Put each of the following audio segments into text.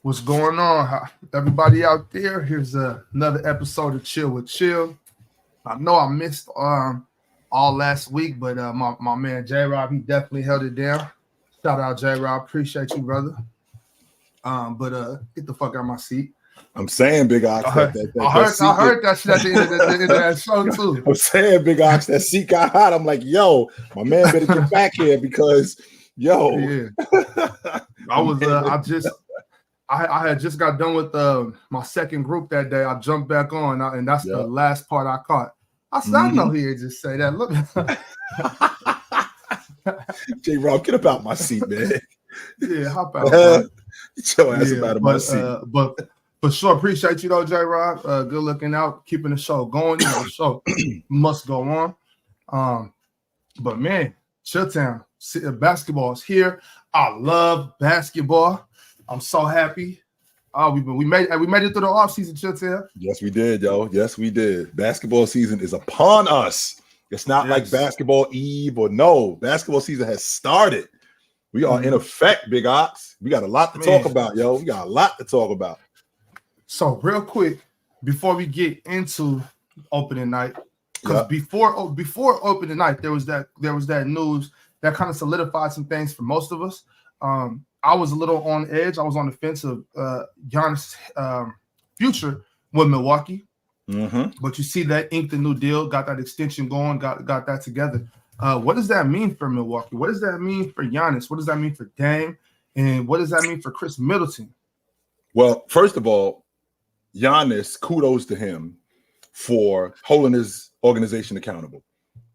What's going on, everybody out there? Here's another episode of Chill with Chill. I know I missed all last week, but my man J-Rob, he definitely held it down. Shout out J-Rob, appreciate you, brother. But get the fuck out of my seat. I'm saying, Big Ox. I heard that shit at the end of that show too. I'm saying, Big Ox, that seat got hot. I'm like, yo, my man better get back here because, yo. Yeah. I had just got done with my second group that day. I jumped back on, and that's the last part I caught. I said, I know he just say that. Look, J-Rob, get up out my seat, man. Yeah, hop out. Get your ass up out of my seat. But for sure, appreciate you though, J-Rob. Good looking out, keeping the show going. You know, the show must go on. But man, Chilltown basketball is here. I love basketball. I'm so happy. We made it through the offseason, Chilltown. Yes, we did, yo. Yes, we did. Basketball season is upon us. It's not like basketball eve or no. Basketball season has started. We are in effect, Big Ox. We got a lot to talk about, yo. We got a lot to talk about. So real quick, before we get into opening night, because before opening night, there was that news that kind of solidified some things for most of us. I was a little on edge. I was on the fence of Giannis' future with Milwaukee. But you see that inked a new deal, got that extension going, got that together. What does that mean for Milwaukee? What does that mean for Giannis? What does that mean for Dame? And what does that mean for Chris Middleton? Well, first of all, Giannis, kudos to him for holding his organization accountable.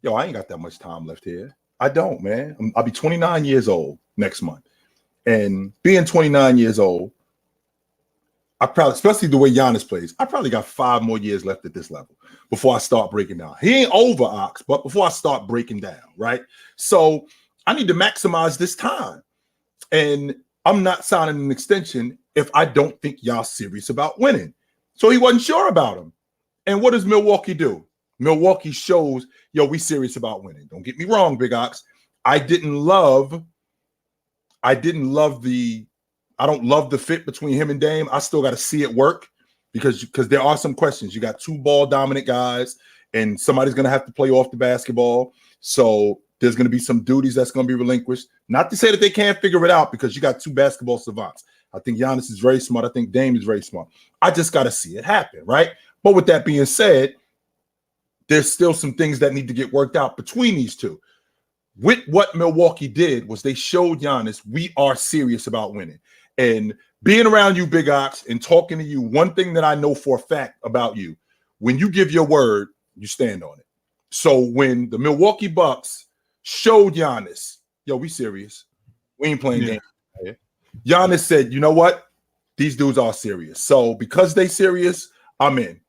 Yo, I ain't got that much time left here. I don't, man. I'll be 29 years old next month. And being 29 years old, I probably, especially the way Giannis plays, I probably got 5 more years left at this level before I start breaking down. He ain't over, Ox, but before I start breaking down, right? So I need to maximize this time. And I'm not signing an extension if I don't think y'all serious about winning. So he wasn't sure about him. And what does Milwaukee do? Milwaukee shows, yo, we serious about winning. Don't get me wrong, Big Ox. I don't love the fit between him and Dame. I still got to see it work because there are some questions. You got 2 ball dominant guys, and somebody's going to have to play off the basketball. So there's going to be some duties that's going to be relinquished. Not to say that they can't figure it out because you got 2 basketball savants. I think Giannis is very smart. I think Dame is very smart. I just got to see it happen, right? But with that being said, there's still some things that need to get worked out between these two. With what Milwaukee did was they showed Giannis we are serious about winning. And being around you, Big Ox, and talking to you, one thing that I know for a fact about you, when you give your word, you stand on it. So when the Milwaukee Bucks showed Giannis, yo, we serious. We ain't playing games. Giannis said, you know what? These dudes are serious. So because they serious, I'm in.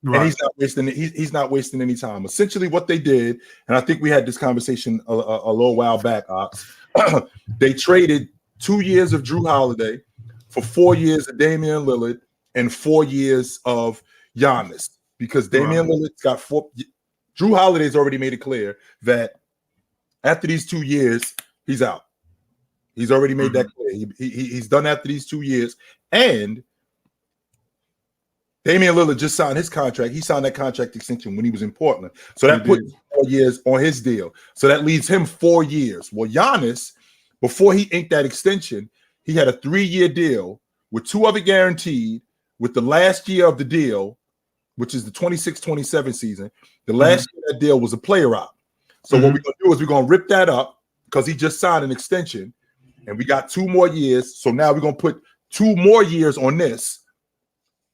Right. And he's not wasting any time. Essentially what they did, and I think we had this conversation a little while back, Ox, they traded 2 years of Drew Holiday for 4 years of Damian Lillard and 4 years of Giannis because Damian Lillard's got 4. Drew Holiday's already made it clear that after these 2 years, he's out. He's already made that clear. He's done after these 2 years. And Damian Lillard just signed his contract. He signed that contract extension when he was in Portland. So that put 4 years on his deal. So that leaves him 4 years. Well, Giannis, before he inked that extension, he had a 3-year deal with 2 of it guaranteed, with the last year of the deal, which is the 26-27 season. The last year of that deal was a player op. So what we're going to do is we're going to rip that up because he just signed an extension, and we got 2 more years. So now we're going to put 2 more years on this.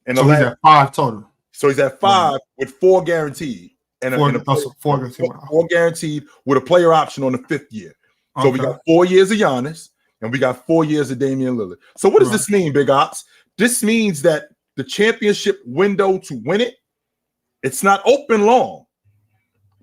And so he's at 5 total. So he's at 5 with 4 guaranteed. And 4 guaranteed with a player option on the 5th year. So we got 4 years of Giannis, and we got 4 years of Damian Lillard. So what does this mean, Big Ox? This means that the championship window to win it, it's not open long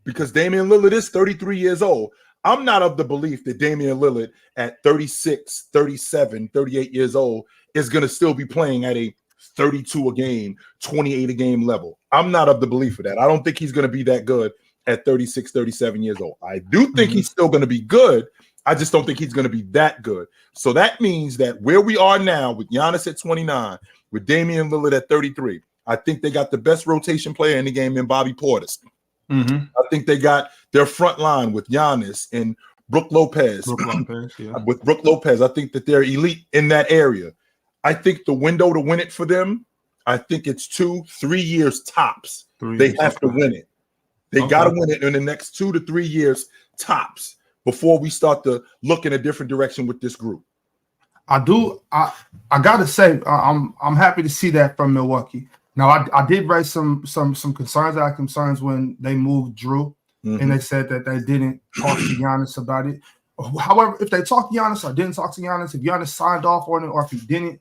because Damian Lillard is 33 years old. I'm not of the belief that Damian Lillard at 36, 37, 38 years old is going to still be playing at a 32 a game, 28 a game level. I'm not of the belief of that. I don't think he's going to be that good at 36, 37 years old. I do think he's still going to be good I just don't think he's going to be that good. So that means that where we are now with Giannis at 29, with Damian Lillard at 33, I think they got the best rotation player in the game in Bobby Portis. Mm-hmm. I think they got their front line with Giannis and Brook Lopez. Yeah. With Brook Lopez, I think that they're elite in that area. I think the window to win it for them, I think it's 2-3 years tops. They have to win it. They got to win it in the next 2 to 3 years tops before we start to look in a different direction with this group. I gotta say, I'm happy to see that from Milwaukee. Now, I did raise some concerns. I had concerns when they moved Drew, and they said that they didn't talk to Giannis about it. However, if they talked to Giannis or didn't talk to Giannis, if Giannis signed off on it or if he didn't,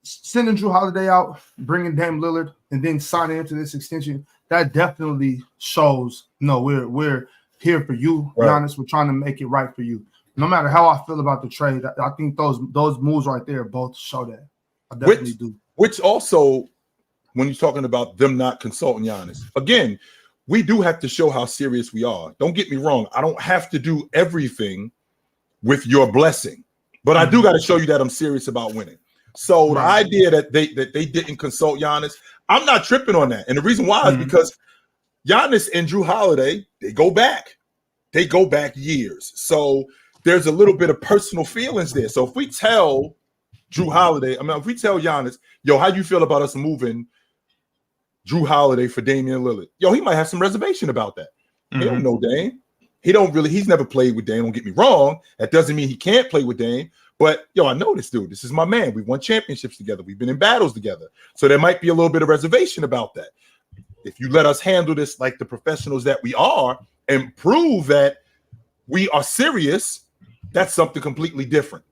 sending Drew Holiday out, bringing Dame Lillard, and then signing into this extension, that definitely shows, no, we're here for you, Giannis. We're trying to make it right for you. No matter how I feel about the trade, I think those moves right there both show that. I definitely do. Which also, when you're talking about them not consulting Giannis, again, we do have to show how serious we are. Don't get me wrong. I don't have to do everything with your blessing, but I do got to show you that I'm serious about winning. So the idea that they didn't consult Giannis, I'm not tripping on that. And the reason why is because Giannis and Drew Holiday, they go back years. So there's a little bit of personal feelings there. So if we tell Drew Holiday, if we tell Giannis, yo, how you feel about us moving Drew Holiday for Damian Lillard? Yo, he might have some reservation about that. He don't know Dame. He's never played with Dame. Don't get me wrong. That doesn't mean he can't play with Dame. But, yo, I know this dude. This is my man. We won championships together. We've been in battles together. So there might be a little bit of reservation about that. If you let us handle this like the professionals that we are and prove that we are serious, that's something completely different.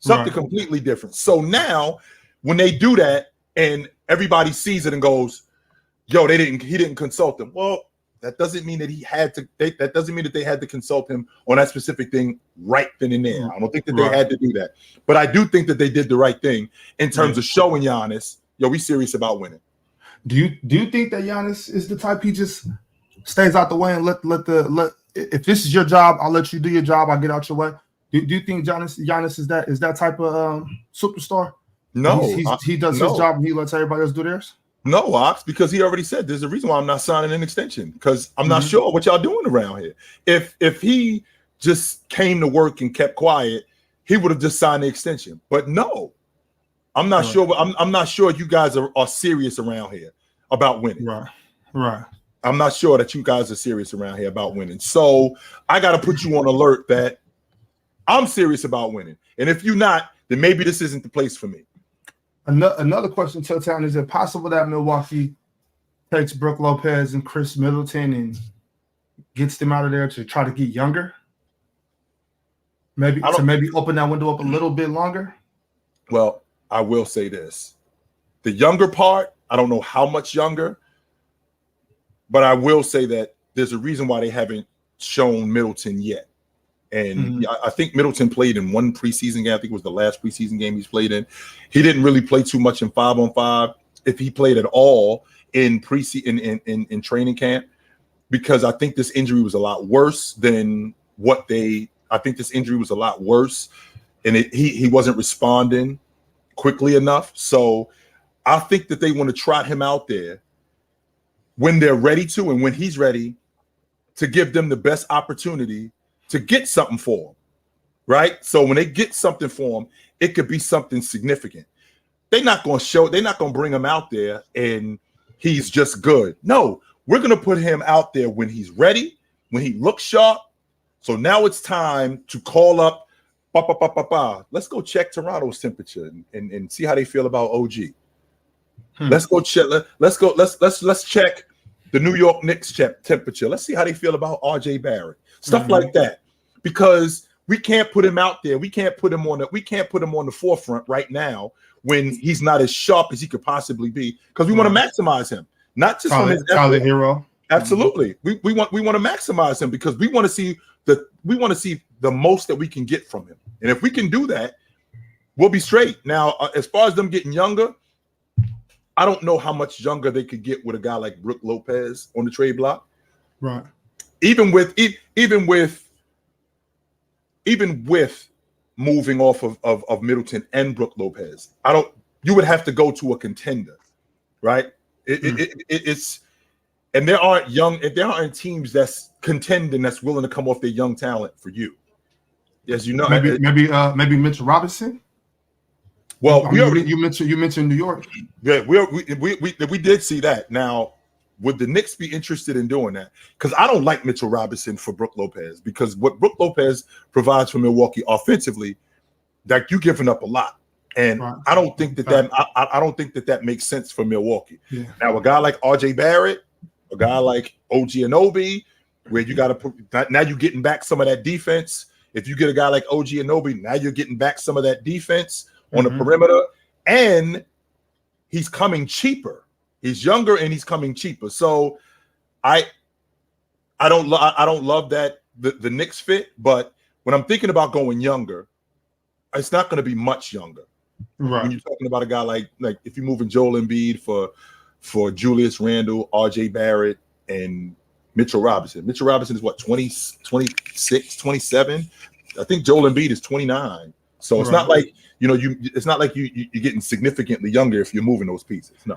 Completely different. So now when they do that and everybody sees it and goes, yo, he didn't consult them. Well, that doesn't mean that that doesn't mean that they had to consult him on that specific thing right then and there. I don't think that they had to do that. But I do think that they did the right thing in terms of showing Giannis, yo, we serious about winning. Do you think that Giannis is the type he just stays out the way and let if this is your job, I'll let you do your job, I'll get out your way? Do you think Giannis is that type of superstar? No, he does his job and he lets everybody else do theirs. No, Ox, because he already said there's a reason why I'm not signing an extension because I'm not sure what y'all doing around here. If he just came to work and kept quiet, he would have just signed the extension. But no, I'm not sure. I'm not sure you guys are serious around here about winning. Right. I'm not sure that you guys are serious around here about winning. So I got to put you on alert that I'm serious about winning. And if you're not, then maybe this isn't the place for me. Another question, Town, is it possible that Milwaukee takes Brook Lopez and Chris Middleton and gets them out of there to try to get younger? Maybe open that window up a little bit longer? Well, I will say this. The younger part, I don't know how much younger, but I will say that there's a reason why they haven't shown Middleton yet. And I think Middleton played in one preseason game. I think it was the last preseason game he's played in. He didn't really play too much in 5-on-5, if he played at all in in training camp, because I think this injury was a lot worse than I think this injury was a lot worse, and he wasn't responding quickly enough. So I think that they want to trot him out there when they're ready to, and when he's ready to give them the best opportunity to get something for him, right? So when they get something for him, it could be something significant. They're not going to bring him out there and he's just good. No, we're going to put him out there when he's ready, when he looks sharp. So now it's time to call up, let's go check Toronto's temperature and see how they feel about OG. Let's go check. Let's check the New York Knicks temperature. Let's see how they feel about RJ Barrett. Stuff like that, because we can't put him out there. We can't put him on the forefront right now when he's not as sharp as he could possibly be, because we want to maximize him, not just from his effort. Hero. Absolutely, we want to maximize him because we want to see the most that we can get from him, and if we can do that, we'll be straight. Now, as far as them getting younger, I don't know how much younger they could get with a guy like Brook Lopez on the trade block. Right. Even with even with moving off of Middleton and Brook Lopez, you would have to go to a contender, right? It's and there aren't teams that's contending that's willing to come off their young talent for you. As you know, maybe Mitchell Robinson. Well, you mentioned New York. Yeah, we did see that. Now, would the Knicks be interested in doing that? Because I don't like Mitchell Robinson for Brook Lopez, because what Brook Lopez provides for Milwaukee offensively, that you're giving up a lot, and right. I don't think that makes sense for Milwaukee. Yeah. Now, a guy like R.J. Barrett, a guy like OG Anunoby, where you got to put now you're getting back some of that defense. If you get a guy like OG Anunoby, now you're getting back some of that defense on the perimeter, and he's coming cheaper. He's younger and he's coming cheaper. So I don't love that the Knicks fit, but when I'm thinking about going younger, it's not going to be much younger. Right. When you're talking about a guy like if you're moving Joel Embiid for Julius Randle, RJ Barrett, and Mitchell Robinson. Mitchell Robinson is what, 26, 27? I think Joel Embiid is 29. So it's not like it's not like you're getting significantly younger if you're moving those pieces. No.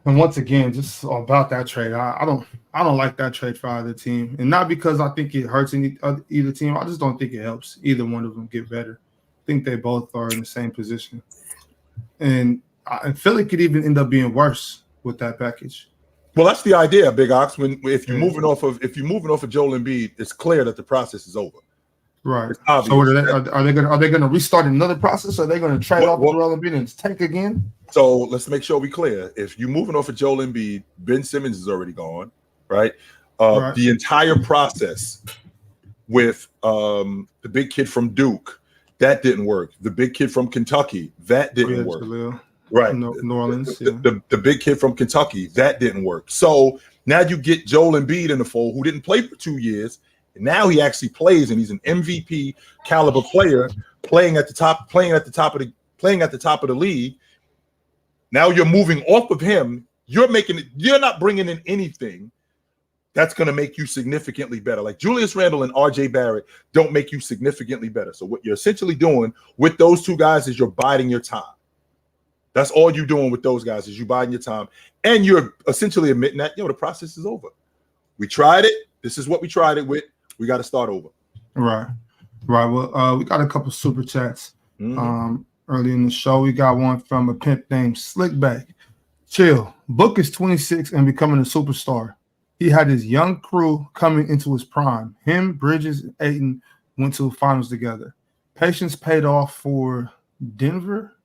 And once again, just about that trade, I don't like that trade for either team, and not because I think it hurts either team. I just don't think it helps either one of them get better. I think they both are in the same position, and Philly could even end up being worse with that package. Well, that's the idea, Big Ox. If you're moving off of Joel Embiid, it's clear that the process is over. Right. So what are they going to restart another process? Or are they going to trade off Joel Embiid and tank again? So let's make sure we're clear. If you're moving off of Joel Embiid, Ben Simmons is already gone, right? Right. The entire process with the big kid from Duke, that didn't work. The big kid from Kentucky, that didn't work. Jaleel. Right. New Orleans. The big kid from Kentucky, that didn't work. So now you get Joel Embiid in the fold, who didn't play for 2 years. And now he actually plays, and he's an MVP caliber player, playing at the top of the league. Now you're moving off of him. You're not bringing in anything that's going to make you significantly better. Like Julius Randle and RJ Barrett don't make you significantly better. So what you're essentially doing with those two guys is you're biding your time. That's all you're doing with those guys is you biding your time. And you're essentially admitting that, the process is over. We tried it. This is what we tried it with. We got to start over. Right. Well, we got a couple super chats. Early in the show, we got one from a pimp named Slickback. Chill. Book is 26 and becoming a superstar. He had his young crew coming into his prime. Him, Bridges, and Ayton went to the finals together. Patience paid off for Denver.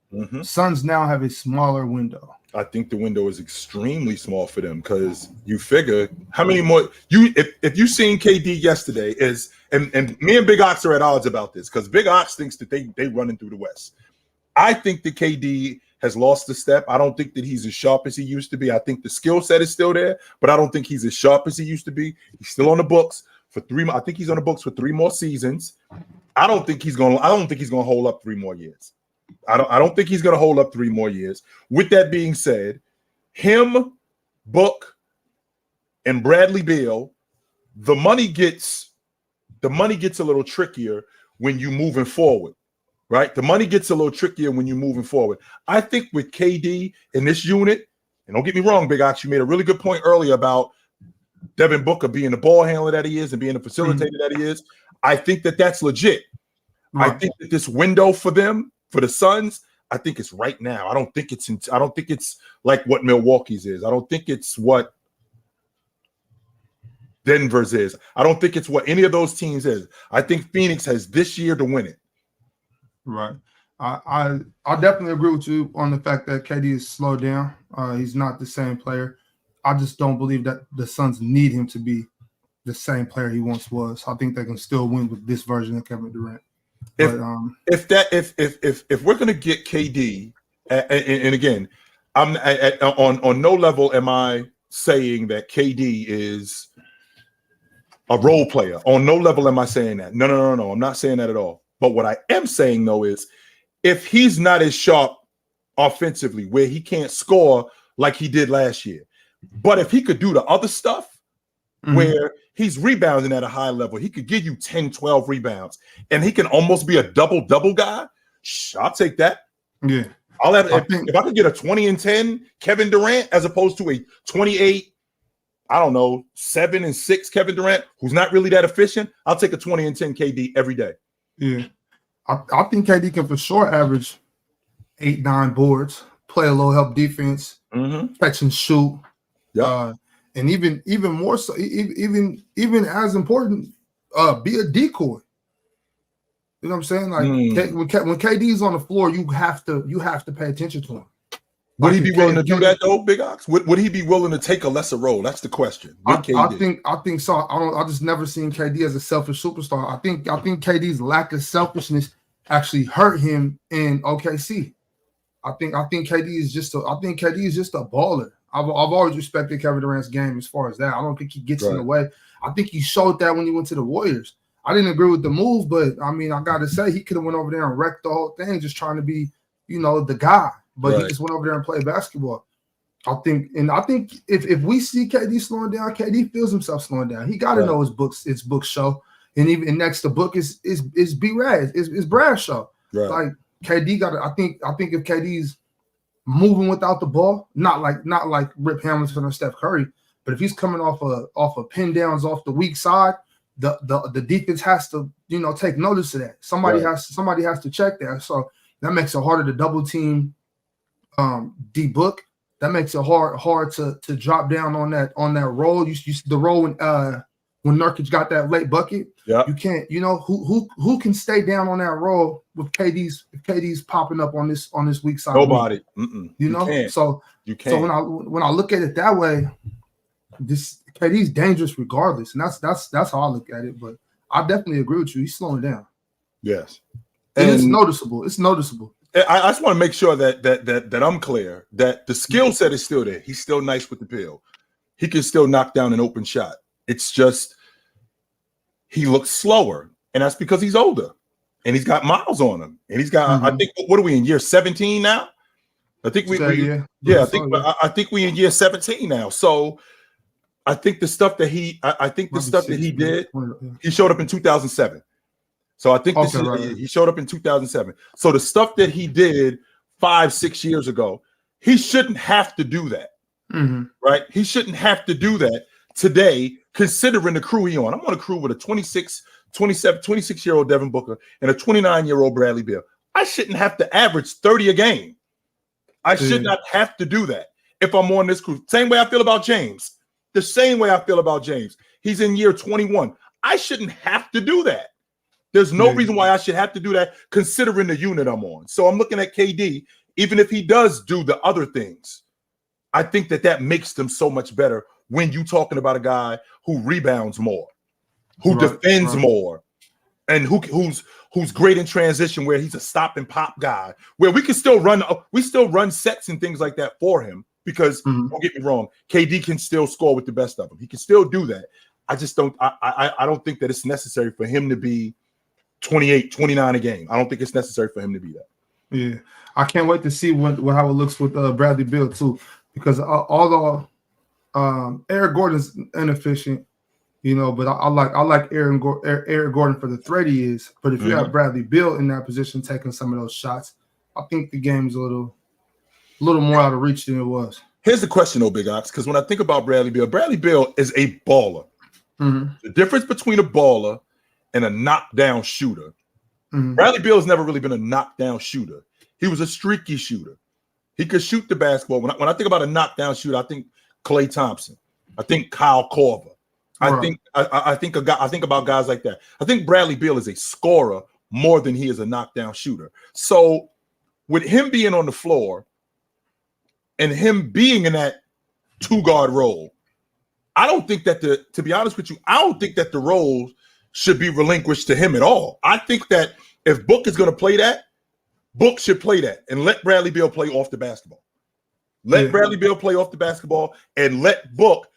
Suns now have a smaller window. I think the window is extremely small for them because you figure how many more if you seen KD yesterday and me and Big Ox are at odds about this because Big Ox thinks that they running through the West. I think that KD has lost a step. I don't think that he's as sharp as he used to be. I think the skill set is still there, but I don't think he's as sharp as he used to be. He's still on the books for 3. I think he's on the books for 3 more seasons. I don't think he's gonna hold up 3 more years. I don't think he's going to hold up 3 more years. With that being said, him, Book, and Bradley Beal, the money gets a little trickier when you're moving forward, right? The money gets a little trickier when you're moving forward. I think with KD in this unit, and don't get me wrong, Big Ox, you made a really good point earlier about Devin Booker being the ball handler that he is and being the facilitator that he is. I think that that's legit. Right. I think that this window for them, for the Suns, I think it's right now. I don't think it's like what Milwaukee's is. I don't think it's what Denver's is. I don't think it's what any of those teams is. I think Phoenix has this year to win it. Right. I definitely agree with you on the fact that KD is slowed down. He's not the same player. I just don't believe that the Suns need him to be the same player he once was. I think they can still win with this version of Kevin Durant. If we're gonna get KD, and again, I'm on no level am I saying that KD is a role player. On no level am I saying that. No. I'm not saying that at all. But what I am saying though is, if he's not as sharp offensively, where he can't score like he did last year, but if he could do the other stuff, where he's rebounding at a high level. He could give you 10, 12 rebounds, and he can almost be a double-double guy. I'll take that. Yeah. I'll have if I could get a 20 and 10 Kevin Durant as opposed to a 28, I don't know, 7 and 6 Kevin Durant, who's not really that efficient. I'll take a 20 and 10 KD every day. Yeah. I think KD can for sure average 8, 9 boards, play a little help defense, catch and shoot. Yeah. And even more so, even as important, be a decoy. You know what I'm saying? Like when KD's on the floor, you have to pay attention to him. Would he be willing to do that though, Big Ox? Would he be willing to take a lesser role? That's the question. I think so. I just never seen KD as a selfish superstar. I think KD's lack of selfishness actually hurt him in OKC. I think KD is just a baller. I've always respected Kevin Durant's game as far as that. I don't think he gets in the way. I think he showed that when he went to the Warriors. I didn't agree with the move, but I mean, I got to say, he could have went over there and wrecked the whole thing, just trying to be, the guy. But he just went over there and played basketball. I think if we see KD slowing down, KD feels himself slowing down. He got to know his book show, and even next to book is B-Rad, is Brad's show. Right. Like KD got to. I think if KD's moving without the ball, not like Rip Hamilton or Steph Curry, but if he's coming off of pin downs off the weak side, the defense has to take notice of that. Somebody has to check that. So that makes it harder to double team D-Book. That makes it hard to drop down on that roll. You the roll when Nurkic got that late bucket. Yeah, you can't. Who can stay down on that roll with KD's popping up on this weak side? Nobody. So when I look at it that way, this KD's dangerous regardless, and that's how I look at it. But I definitely agree with you. He's slowing down. Yes, and it's noticeable. It's noticeable. I just want to make sure that I'm clear that the skill set is still there. He's still nice with the pill. He can still knock down an open shot. It's just he looks slower, and that's because he's older, and he's got miles on him, and he's got. I think what are we in year 17 now? I think I think we in year 17 now. So I think the stuff that he did, he showed up in 2007. So I think he showed up in 2007. So the stuff that he did 5-6 years ago, he shouldn't have to do that, right? He shouldn't have to do that today, considering the crew he on. I'm on a crew with a 26-year-old Devin Booker and a 29-year-old Bradley Beal. I shouldn't have to average 30 a game. I should not have to do that if I'm on this crew. Same way I feel about James. The same way I feel about James. He's in year 21. I shouldn't have to do that. There's no reason why I should have to do that considering the unit I'm on. So I'm looking at KD, even if he does do the other things, I think that makes them so much better when you're talking about a guy who rebounds more, who defends more, and who's great in transition, where he's a stop and pop guy, where we still run sets and things like that for him, because don't get me wrong, KD can still score with the best of them. He can still do that. I just don't don't think that it's necessary for him to be 28, 29 a game. I don't think it's necessary for him to be that. Yeah, I can't wait to see how it looks with Bradley Beal too, because although Eric Gordon's inefficient, but I like Eric Gordon for the threat he is. But if you have Bradley Beal in that position taking some of those shots, I think the game's a little more out of reach than it was. Here's the question though, Big Ox, because when I think about Bradley Beal is a baller. The difference between a baller and a knockdown shooter. Bradley Beal has never really been a knockdown shooter. He was a streaky shooter. He could shoot the basketball. When I think about a knockdown shooter, I think Klay Thompson. I think Kyle Korver. I think about guys like that. I think Bradley Beal is a scorer more than he is a knockdown shooter. So with him being on the floor and him being in that two-guard role, I don't think that to be honest with you, I don't think that the role should be relinquished to him at all. I think that if Book is going to play that, Book should play that and let Bradley Beal play off the basketball. Let Bradley Beal play off the basketball and let Book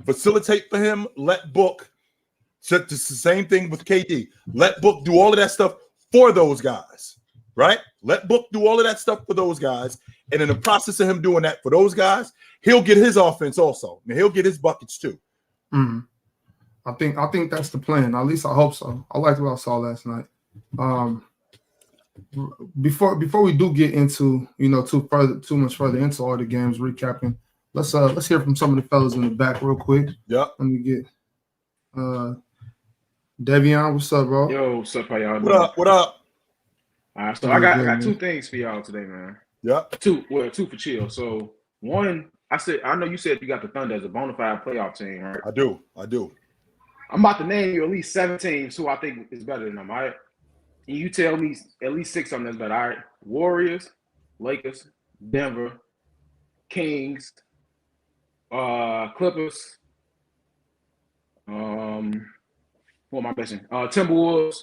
facilitate for him. Let Book, it's the same thing with KD. Let Book do all of that stuff for those guys, right? Let Book do all of that stuff for those guys. And in the process of him doing that for those guys, he'll get his offense also. And he'll get his buckets too. Mm. I think that's the plan. At least I hope so. I liked what I saw last night. Before we do get into too much further into all the games recapping, let's hear from some of the fellas in the back real quick. Yep. Let me get Devion, what's up, bro? Yo, what's up, how y'all doing? What up? All right, so I got two things for y'all today, man. Yep. Two for chill. So one, I know you said you got the Thunder as a bona fide playoff team, right? I do. I'm about to name you at least 7 teams who I think is better than them, all right? And you tell me at least 6 of them that's better, all right? Warriors, Lakers, Denver, Kings, Clippers, what am I missing? Timberwolves,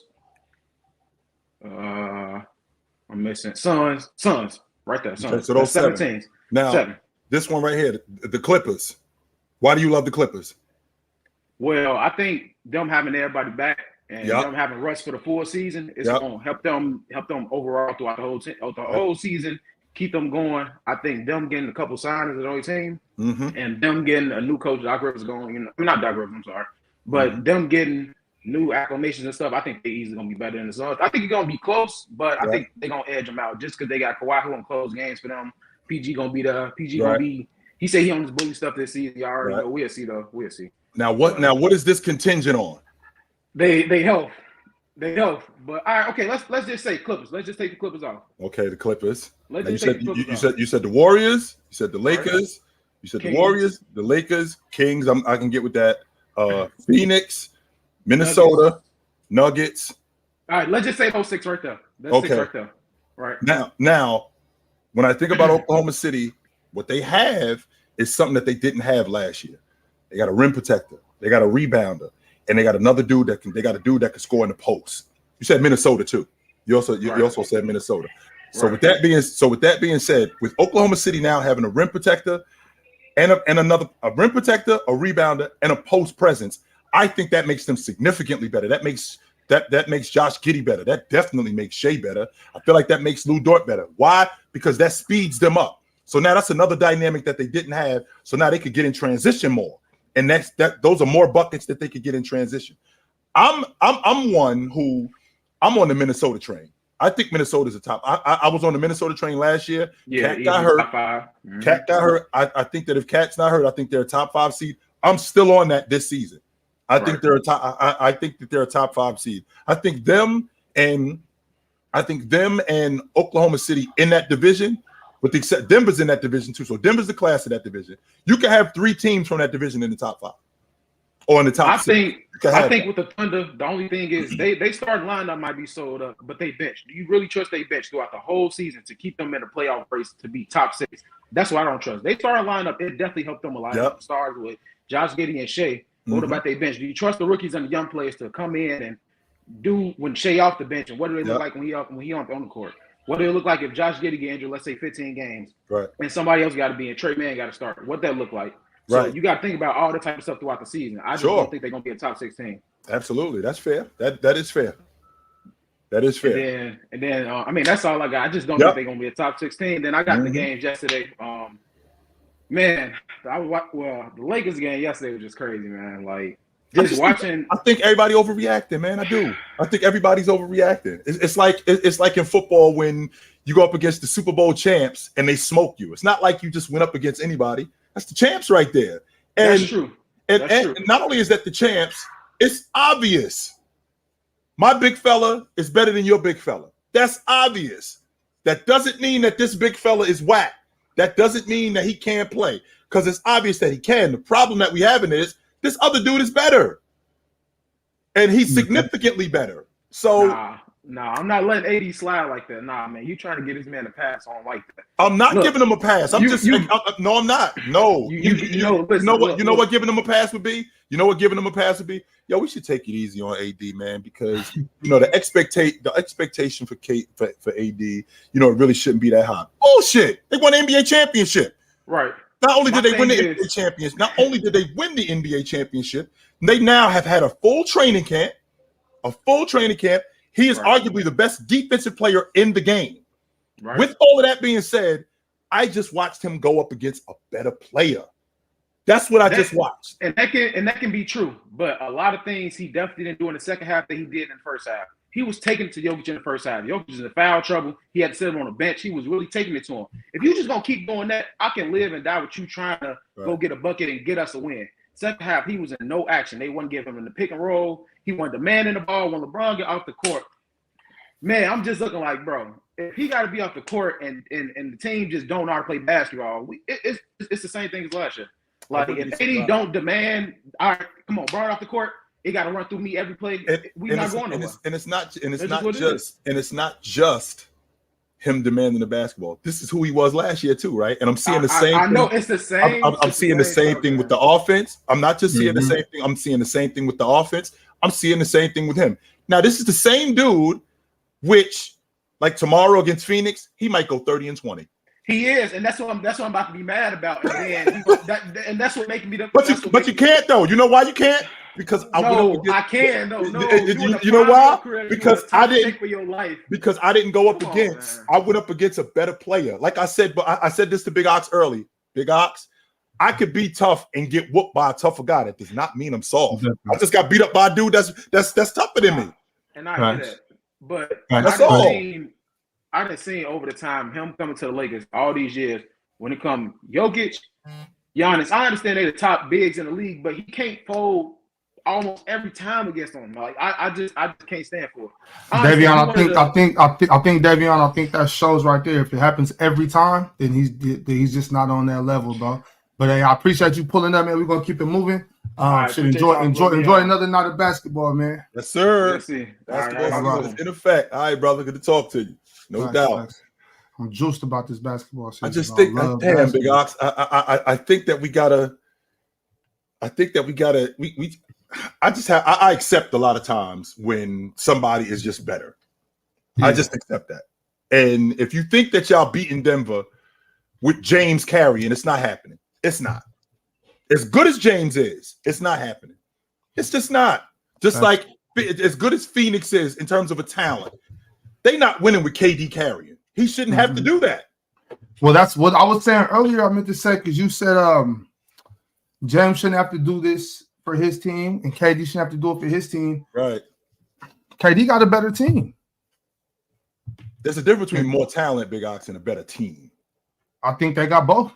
I'm missing Suns, right there, Suns. Okay, so those 7 teams. Now, 7. This one right here, the Clippers. Why do you love the Clippers? Well, I think them having everybody back and them having Russ for the full season is going to help them overall throughout the whole season, keep them going. I think them getting a couple signings of the only team and them getting a new coach, Doc Rivers going, not Doc Rivers, I'm sorry, but them getting new acclamations and stuff, I think they're easily going to be better than the Suns. I think it's going to be close, but I think they're going to edge them out just because they got Kawhi who going to close games for them. PG going to be there. PG going to be – he said he on his bully stuff this season. Y'all already know. We'll see, though. We'll see. Now what is this contingent on? They help. But all right, okay, let's just say Clippers. Let's just take the Clippers off. Okay, the Clippers. Let's you just take the Clippers off. You said the Warriors, you said the Lakers, right. you said Kings. the Warriors, the Lakers, Kings. I can get with that. Phoenix, Minnesota, Nuggets. All right, let's just say those 6 right there. That's 6 right there. Right. Now, when I think about Oklahoma City, what they have is something that they didn't have last year. They got a rim protector, they got a rebounder, and they got another dude that can score in the post. You said Minnesota too. You also said Minnesota. So with that being said, with Oklahoma City now having a rim protector and a rim protector, a rebounder, and a post presence, I think that makes them significantly better. That makes Josh Giddey better. That definitely makes Shea better. I feel like that makes Lou Dort better. Why? Because that speeds them up. So now that's another dynamic that they didn't have. So now they could get in transition more. And those are more buckets that they could get in transition. I'm on the Minnesota train. I think Minnesota's a top. I was on the Minnesota train last year. Yeah, Cat got hurt. Top 5. Cat got hurt. I think that if Cat's not hurt, I think they're a top 5 seed. I'm still on that this season. I think they're a top. I think that they're a top 5 seed. I think them and Oklahoma City in that division. But except Denver's in that division too. So Denver's the class of that division. You can have 3 teams from that division in the top 5 or in the top 6. I think with the Thunder, the only thing is they starting lineup might be sold up, but they bench. Do you really trust they bench throughout the whole season to keep them in the playoff race to be top 6? That's what I don't trust. They started lineup. It definitely helped them a lot. Yep. Stars with Josh Giddey and Shea. What about they bench? Do you trust the rookies and the young players to come in and do when Shea off the bench? And what do they look like when he on the court? What do it look like if Josh Giddey get injured, let's say 15 games, and somebody else got to be in, Trey Mann got to start? What that look like? So you got to think about all the type of stuff throughout the season. I just don't think they're going to be a top 6 team. Absolutely. That's fair. That is fair. That is fair. And then I mean, that's all I got. I just don't think they're going to be a top 6 team. Then I got the games yesterday. Man, the Lakers game yesterday was just crazy, man. Like, just watching. I think everybody overreacting, man. I do. I think everybody's overreacting. It's like in football when you go up against the Super Bowl champs and they smoke you. It's not like you just went up against anybody. That's the champs right there. And, that's true. And not only is that the champs, it's obvious. My big fella is better than your big fella. That's obvious. That doesn't mean that this big fella is whack. That doesn't mean that he can't play, because it's obvious that he can. The problem that we having is this other dude is better, and he's significantly better. So nah, I'm not letting AD slide like that. Nah, man, you trying to get this man a pass? I don't like that. I'm not giving him a pass. I'm no, I'm not. No, you know what giving him a pass would be? You know what giving him a pass would be? Yo, we should take it easy on AD, man, because the expectation for AD, it really shouldn't be that high. Bullshit. They won the NBA championship. Right. Not only did they win the NBA championship, not only did they win the NBA championship, they now have had a full training camp. He is arguably the best defensive player in the game. Right. With all of that being said, I just watched him go up against a better player. That's what I just watched. And that can be true. But a lot of things he definitely didn't do in the second half that he did in the first half. He was taking it to Jokic in the first half. Jokic was in foul trouble. He had to sit him on the bench. He was really taking it to him. If you just going to keep doing that, I can live and die with you trying to go get a bucket and get us a win. Second half, he was in no action. They wouldn't give him in the pick and roll. He wanted the man in the ball when LeBron got off the court. Man, I'm just looking like, bro, if he got to be off the court and the team just don't know how to play basketball, it's the same thing as last year. Like, if AD don't demand, all right, come on, brought off the court, it got to run through me every play. We're not going nowhere. And it's not just him demanding the basketball. This is who he was last year too, right? And I'm seeing the same. I know it's the same. I'm seeing the same thing with the offense. I'm not just seeing the same thing. I'm seeing the same thing with the offense. I'm seeing the same thing with him. Now, this is the same dude, which, like tomorrow against Phoenix, he might go 30 and 20. He is, and that's what I'm about to be mad about. And that's what making me the. But you can't though. You know why you can't? Because I can. No. You know why? Because I didn't. For your life. Because I didn't go up against. I went up against a better player. Like I said, but I said this to Big Ox early. Big Ox, I could be tough and get whooped by a tougher guy. That does not mean I'm soft. I just got beat up by a dude that's tougher than me. And I get that, but that's all. I done seen over the time him coming to the Lakers all these years. When it comes Jokic, Giannis, I understand they're the top bigs in the league, but he can't fold almost every time against them. Like I just can't stand for it. Davion, I think Davion, I think that shows right there. If it happens every time, then he's just not on that level, bro. But hey, I appreciate you pulling up, man. We're gonna keep it moving. Enjoy another night of basketball, man. Yes, sir. Let's see. Basketball is in effect. All right, brother. Good to talk to you. No doubt. I'm juiced about this basketball season. I just think, damn, Big Ox. I think that we gotta. I accept a lot of times when somebody is just better. Yeah. I just accept that. And if you think that y'all beating Denver with James carrying, it's not happening. It's not. As good as James is, it's not happening. It's just not. Just like as good as Phoenix is in terms of a talent, they not winning with KD carrying. He shouldn't have to do that. Well, that's what I was saying earlier. I meant to say because you said James shouldn't have to do this for his team, and KD shouldn't have to do it for his team. Right. KD got a better team. There's a difference between more talent, Big Ox, and a better team. I think they got both.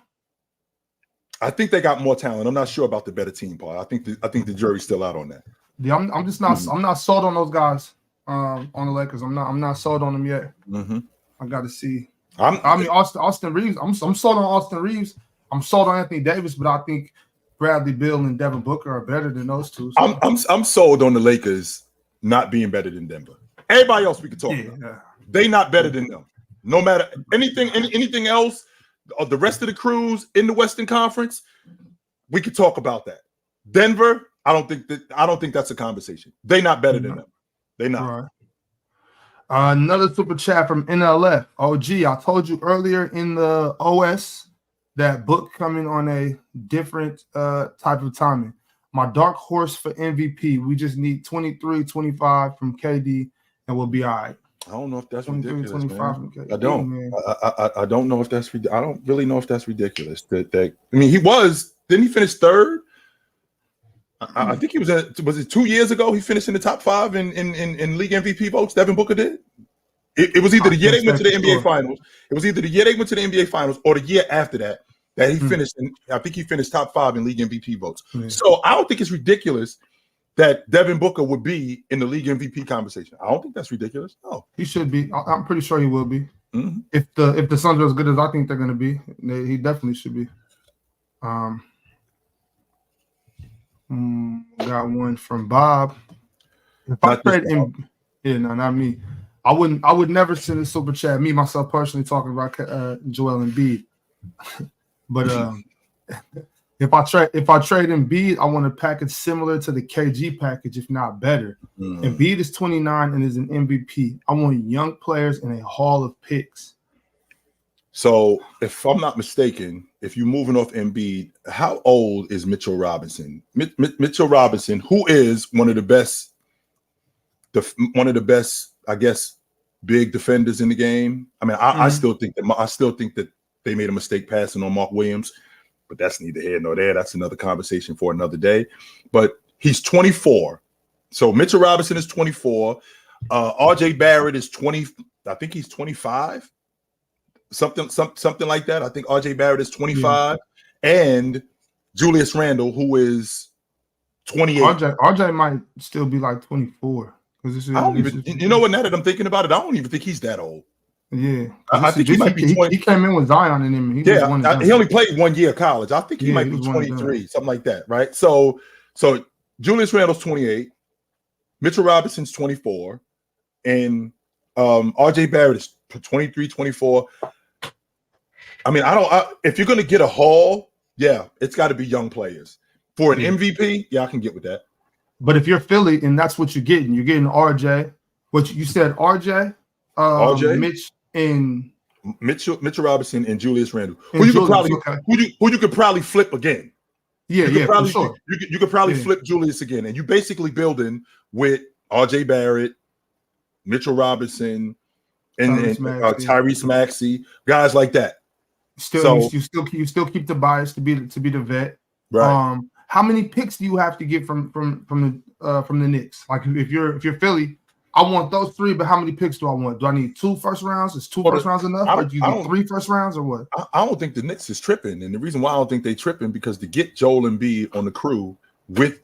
I think they got more talent. I'm not sure about the better team part. I think the jury's still out on that. Yeah, I'm just not. I'm not sold on those guys on the Lakers. I'm not sold on them yet. Mm-hmm. I got to see. Austin Reeves. I'm sold on Austin Reeves. I'm sold on Anthony Davis, but I think Bradley Beal and Devin Booker are better than those two. So. I'm sold on the Lakers not being better than Denver. Everybody else we can talk about. Yeah. They not better than them. No matter anything else, the rest of the crews in the Western Conference, we could talk about that. Denver, I don't think that's a conversation. They not better than them. They not. Right. Another super chat from NLF. OG, I told you earlier in the OS that book coming on a different type of timing. My dark horse for MVP. We just need 23, 25 from KD, and we'll be all right. I don't know if that's ridiculous, man. I don't. Man. I don't know if that's. I don't really know if that's ridiculous. That I mean, he was. Didn't he finish third? I think he was. Was it 2 years ago? He finished in the top 5 in league MVP votes. Devin Booker did. It was either the year they went to the NBA Finals. It was either the year they went to the NBA Finals or the year after that he finished. I think he finished top 5 in league MVP votes. So I don't think it's ridiculous that Devin Booker would be in the league MVP conversation. I don't think that's ridiculous. No, he should be. I'm pretty sure he will be. Mm-hmm. If the Suns are as good as I think they're going to be, he definitely should be. Got one from Bob. If I trade not me. I would never send a super chat. Me myself personally talking about Joel Embiid, but if I trade Embiid, I want a package similar to the KG package, if not better. Embiid is 29 and is an MVP. I want young players in a haul of picks. So, if I'm not mistaken, if you're moving off Embiid, how old is Mitchell Robinson? Mitchell Robinson, who is one of the best, I guess, big defenders in the game. I mean, I still think that they made a mistake passing on Mark Williams, but that's neither here nor there. That's another conversation for another day. But he's 24. So Mitchell Robinson is 24. RJ Barrett is 20. I think he's 25. Something like that. I think RJ Barrett is 25. Yeah. And Julius Randle, who is 28. RJ might still be like 24. You know what? Now that I'm thinking about it, I don't even think he's that old. Yeah, I think he might be 20. He came in with Zion in him. He only played 1 year of college. I think he might be 23, something like that, right? So Julius Randle's 28, Mitchell Robinson's 24, and RJ Barrett is 23, 24. I mean, if you're going to get a haul, it's got to be young players. For an MVP, I can get with that. But if you're Philly and that's what you're getting RJ. What you said, RJ, Mitch, and Mitchell Robinson and Julius Randle, who you could probably flip again. For sure. You could probably flip Julius again, and you basically building with RJ Barrett, Mitchell Robinson, and Tyrese Maxey, guys like that. You still keep the bias to be the vet. Right. How many picks do you have to get from the Knicks? Like if you're Philly, I want those 3, but how many picks do I want? Do I need 2 first rounds? Is 2 first rounds enough? Or do you need 3 first rounds or what? I don't think the Knicks is tripping. And the reason why I don't think they tripping because to get Joel Embiid on the crew with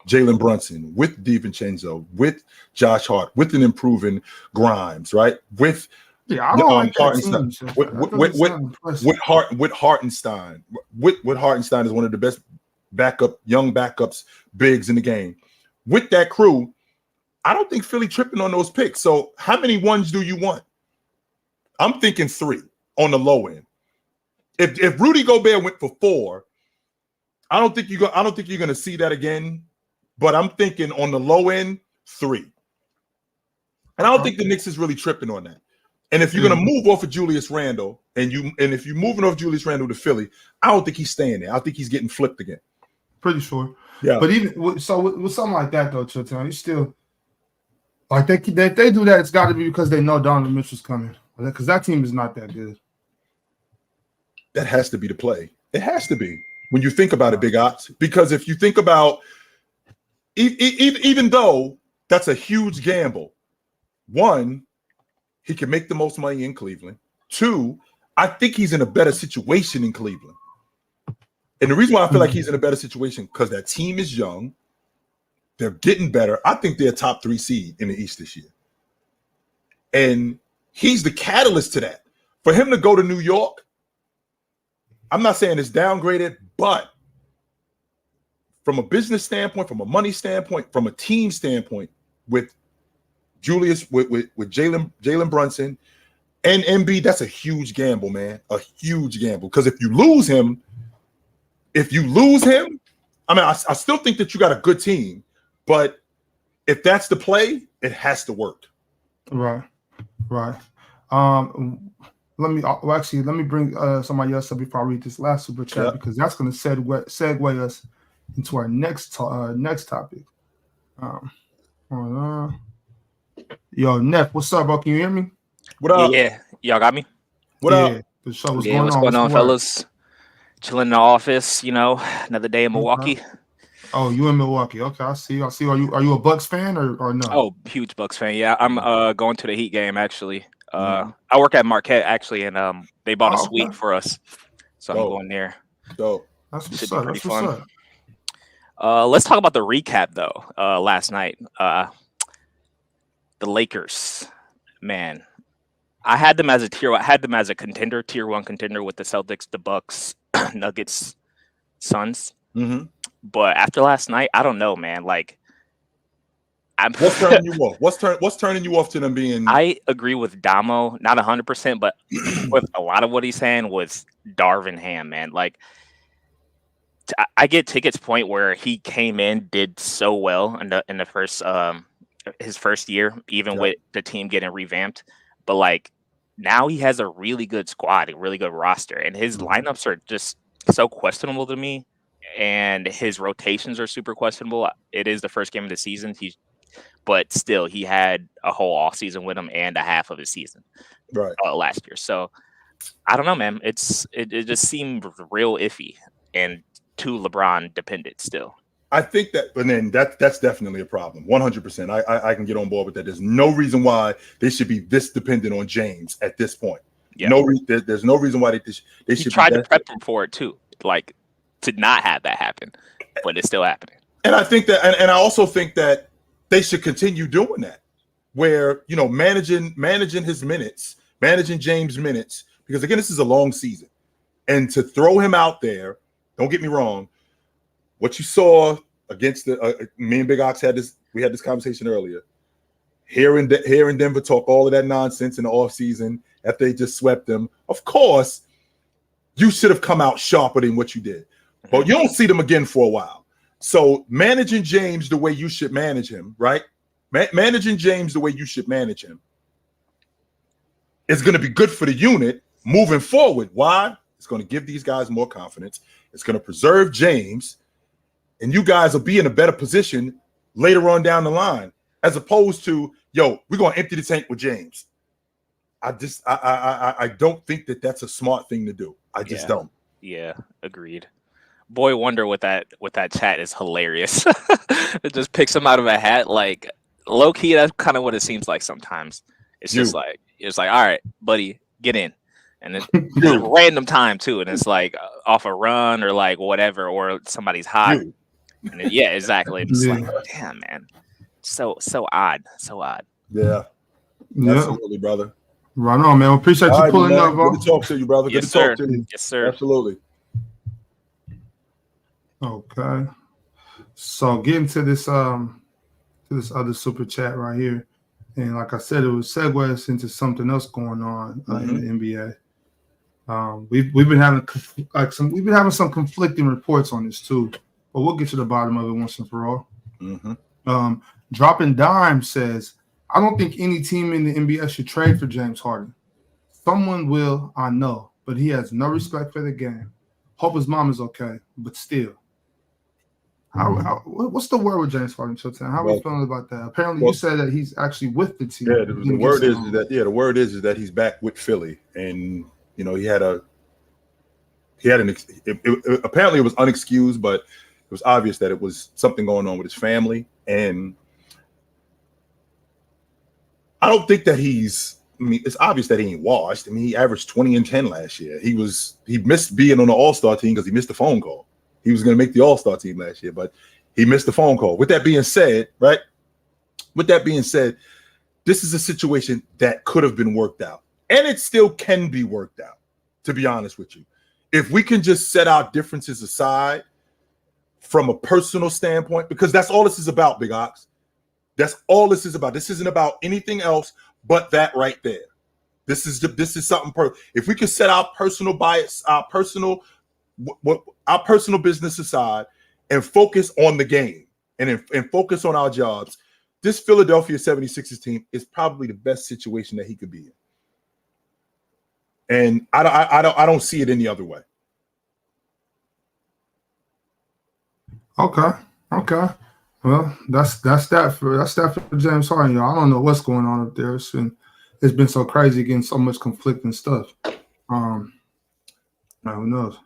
Jalen Brunson, with DiVincenzo, with Josh Hart, with an improving Grimes, right? With Hartenstein. With Hartenstein. With Hartenstein is one of the best young backups bigs in the game. With that crew, I don't think Philly tripping on those picks. So how many ones do you want? I'm thinking 3 on the low end. If Rudy Gobert went for 4, I don't think you're going to see that again. But I'm thinking on the low end 3. And I don't think the Knicks is really tripping on that. And if you're going to move off of Julius Randle and if you're moving off Julius Randle to Philly, I don't think he's staying there. I think he's getting flipped again. Pretty sure. Yeah. But even with something like that though, Chilton, he's still like they do that. It's got to be because they know Donovan Mitchell's coming. Because that team is not that good. That has to be the play. It has to be when you think about it, Big Ops. Because if you think about even though that's a huge gamble, 1, he can make the most money in Cleveland. 2, I think he's in a better situation in Cleveland. And the reason why I feel like he's in a better situation because that team is young. They're getting better. I think they're a top 3 seed in the East this year. And he's the catalyst to that. For him to go to New York, I'm not saying it's downgraded, but from a business standpoint, from a money standpoint, from a team standpoint, with Julius, with Jalen Brunson and Embiid, that's a huge gamble, man. A huge gamble. Because if you lose him, I mean, I still think that you got a good team, but if that's the play, it has to work. Right. Let me bring somebody else up before I read this last super chat because that's going to segue us into our next topic. Yo, Neff, what's up, bro? Can you hear me? What up? Yeah, y'all got me. What up? What's going on, fellas? Chilling in the office, another day in Milwaukee. Oh, you in Milwaukee? Okay, I see. Are you a Bucks fan or no? Oh, huge Bucks fan. Yeah, I'm going to the Heat game actually. I work at Marquette actually, and they bought a suite for us, so I'm going there. Dope. That's what's up. That's what's up. Let's talk about the recap though. Last night, the Lakers, man. I had them as a tier 1 contender with the Celtics, the Bucks, Nuggets, Suns. Mm-hmm. But after last night, I don't know, man. Like, what's turning you off? What's turning you off to them being? I agree with Damo, not 100%, but with a lot of what he's saying with Darvin Ham, man. Like, I get Ticket's point where he came in, did so well in the first his first year, even with the team getting revamped. But like now he has a really good squad, a really good roster, and his lineups are just so questionable to me. And his rotations are super questionable. It is the first game of the season. but still he had a whole off season with him and a half of his season last year. So I don't know, man. It just seemed real iffy and too LeBron dependent still. I think that, and then that's definitely a problem. 100%. I can get on board with that. There's no reason why they should be this dependent on James at this point. Yeah. There's no reason why they should. He tried to prep him for it too, like to not have that happen, but it's still happening. And I think that, and I also think that they should continue doing that, where managing his minutes, managing James' minutes, because again, this is a long season, and to throw him out there. Don't get me wrong. What you saw against me and Big Ox we had this conversation earlier. Hearing Denver talk all of that nonsense in the offseason after they just swept them. Of course, you should have come out sharper than what you did. But you don't see them again for a while. So managing James the way you should manage him, right? Managing James the way you should manage him is going to be good for the unit moving forward. Why? It's going to give these guys more confidence. It's going to preserve James. And you guys will be in a better position later on down the line, as opposed to, we're going to empty the tank with James. I don't think that that's a smart thing to do. I just don't. Yeah, agreed. Boy Wonder with that chat is hilarious. It just picks him out of a hat. Like, low key, that's kind of what it seems like sometimes. It's just like, all right, buddy, get in. And it's a random time too. And it's like off a run or like whatever, or somebody's hot. And exactly. It's like, damn, man. So odd. So odd. Yeah. Absolutely, brother. Right on, man. Appreciate you pulling up, bro. Good to talk to you, brother. Yes, Good to sir. talk to you. Yes, sir. Absolutely. Okay. So getting to this other super chat right here. And like I said, it was segues into something else going on in the NBA. We've been having some conflicting reports on this too, but we'll get to the bottom of it once and for all. Dropping Dime says, I don't think any team in the NBA should trade for James Harden. Someone will, I know, but he has no respect for the game. Hope his mom is okay, but still. What's the word with James Harden, Showtime? How are we feeling about that? Apparently, you said that he's actually with the team. Yeah, the word is that he's back with Philly, and apparently it was unexcused, but it was obvious that it was something going on with his family, and I don't think that it's obvious that he ain't washed. I mean, he averaged 20 and 10 last year. He missed being on the All-Star team because he missed the phone call. He was going to make the All-Star team last year, but he missed the phone call. With that being said, this is a situation that could have been worked out, and it still can be worked out, to be honest with you. If we can just set our differences aside from a personal standpoint, because that's all this is about, Big Ox. That's all this is about. This isn't about anything else but that right there. This is something if we can set our personal bias, our personal business aside and focus on the game and focus on our jobs, this Philadelphia 76ers team is probably the best situation that he could be in. And I don't see it any other way. Okay. Well, that's that for James Harden. I don't know what's going on up there. It's been so crazy, getting so much conflicting stuff. Who knows?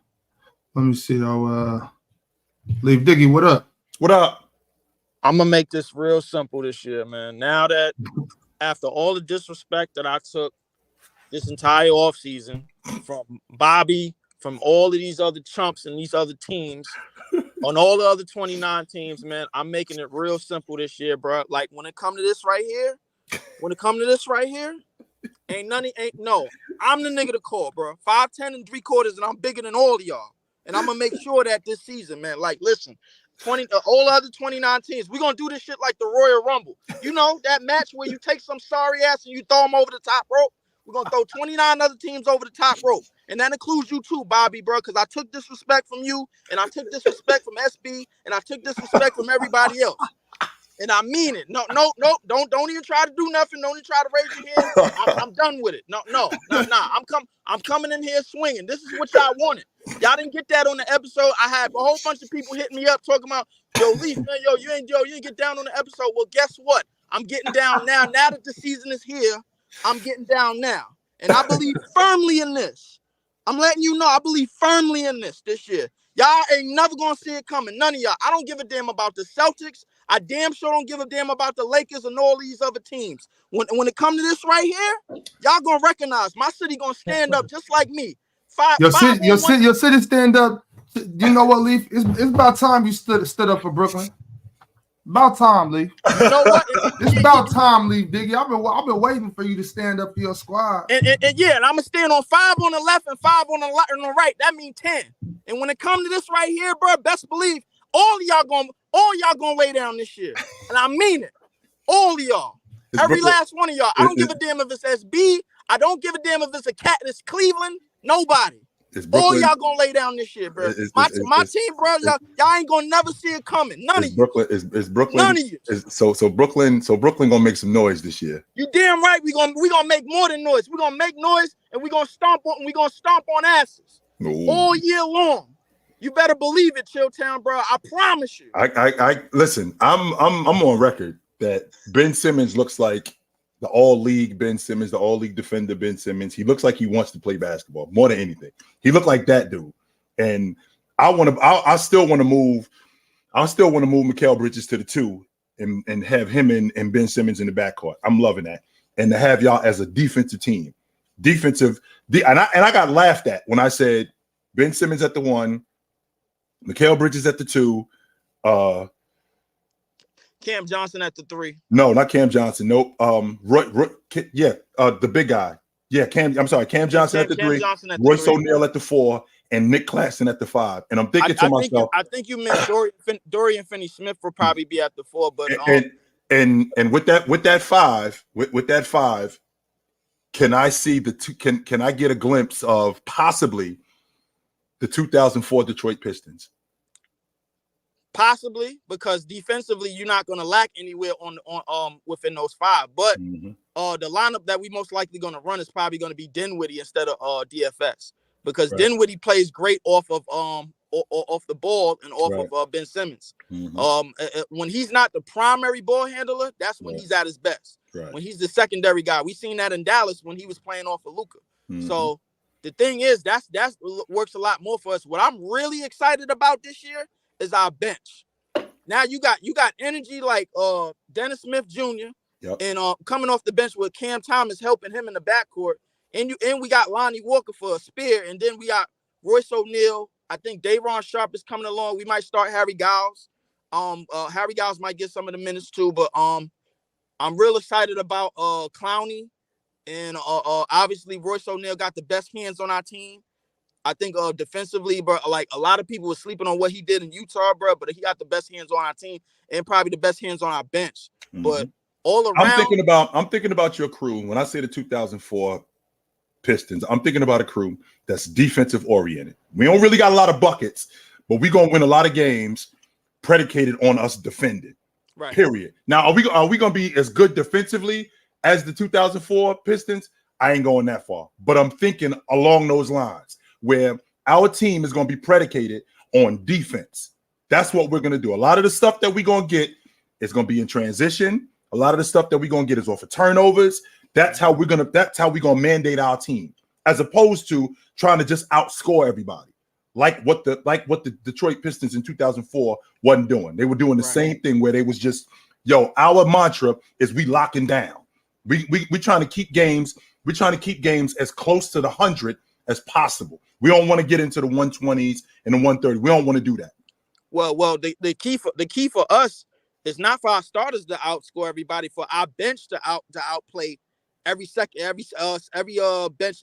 Let me see though. Leave Diggy, what up? What up? I'm gonna make this real simple this year, man. Now that after all the disrespect that I took this entire offseason from Bobby, from all of these other chumps and these other teams, on all the other 29 teams, man, I'm making it real simple this year, bro. Like when it come to this right here, I'm the nigga to call, bro. 5'10" and 3/4, and I'm bigger than all of y'all. And I'm gonna make sure that this season, man, like listen, all the other 29 teams, we're gonna do this shit like the Royal Rumble. You know, that match where you take some sorry ass and you throw them over the top rope. We're gonna throw 29 other teams over the top rope. And that includes you too, Bobby, bro, because I took disrespect from you, and I took disrespect from SB, and I took disrespect from everybody else. And I mean it. No. Don't even try to do nothing. Don't even try to raise your hand. I'm done with it. No. I'm coming in here swinging. This is what y'all wanted. Y'all didn't get that on the episode. I had a whole bunch of people hitting me up talking about, yo, Leaf, man, you ain't get down on the episode. Well, guess what? I'm getting down now. Now that the season is here, I'm getting down now. And I believe firmly in this. I'm letting you know I believe firmly in this year. Y'all ain't never going to see it coming. None of y'all. I don't give a damn about the Celtics. I damn sure don't give a damn about the Lakers and all these other teams. When it comes to this right here, y'all going to recognize my city going to stand up just like me. Your city stand up. You know what, Leaf? It's about time you stood up for Brooklyn. About time, Leaf. You know what? It's about time, Leaf, Diggy. I've been waiting for you to stand up for your squad. And I'm gonna stand on 5 on the left and 5 on the right. That means 10. And when it comes to this right here, bro, best believe all y'all gonna lay down this year. And I mean it. All of y'all. Every last one of y'all. I don't give a damn if it's SB. I don't give a damn if it's a cat that's Cleveland. Nobody. All y'all gonna lay down this year, bro. My team, bro, y'all ain't gonna never see it coming. None of you. Brooklyn. None of you. So Brooklyn gonna make some noise this year. You damn right. We gonna make more than noise. We're gonna make noise and we're gonna stomp on asses all year long. You better believe it, Chilltown, bro. I promise you. I listen. I'm on record that Ben Simmons looks like the all-league Ben Simmons, the all-league defender Ben Simmons. He looks like he wants to play basketball more than anything. He looked like that dude. And I still want to move Mikal Bridges to the 2 and have him and Ben Simmons in the backcourt. I'm loving that. And to have y'all as a defensive team. And I got laughed at when I said Ben Simmons at the 1, Mikal Bridges at the 2, Cam Johnson at the 3. No, not Cam Johnson. Nope. The big guy. Yeah, Cam Johnson at the 3. Royce O'Neal at the 4, and Nick Claxton at the 5. And I'm thinking to myself, I think you meant Dorian Finney-Smith will probably be at the 4, but and with that 5, can I see can I get a glimpse of possibly the 2004 Detroit Pistons? Possibly, because defensively you're not going to lack anywhere on within those 5. But the lineup that we most likely going to run is probably going to be Dinwiddie instead of DFS, because Dinwiddie plays great off of the ball and off of Ben Simmons. When he's not the primary ball handler, that's when he's at his best. When he's the secondary guy, we seen that in Dallas when he was playing off of Luka. So the thing is, that works a lot more for us. What I'm really excited about this year is our bench. Now you got energy like Dennis Smith Jr. And coming off the bench with Cam Thomas helping him in the backcourt, and we got Lonnie Walker for a spear, and then we got Royce O'Neal. I think Day'Ron Sharpe is coming along. We might start Harry Giles. Harry Giles might get some of the minutes too, but I'm real excited about Clowney, and obviously Royce O'Neal got the best hands on our team. I think defensively, bro, like a lot of people were sleeping on what he did in Utah, bro, but he got the best hands on our team and probably the best hands on our bench. But all around, I'm thinking about your crew. When I say the 2004 Pistons, I'm thinking about a crew that's defensive oriented. We don't really got a lot of buckets, but we're gonna win a lot of games predicated on us defending. Right. Period. Now, are we gonna be as good defensively as the 2004 Pistons? I ain't going that far, but I'm thinking along those lines, where our team is going to be predicated on defense. That's what we're going to do. A lot of the stuff that we're going to get is going to be in transition. A lot of the stuff that we're going to get is off of turnovers. That's how we're going to mandate our team, as opposed to trying to just outscore everybody. Like what the Detroit Pistons in 2004 wasn't doing. They were doing the same thing where they was just, our mantra is we locking down. We trying to keep games. We're trying to keep games as close to the 100 as possible. We don't want to get into the 120s and the 130. We don't want to do that. Well, the key for us is not for our starters to outscore everybody, for our bench to outplay every bench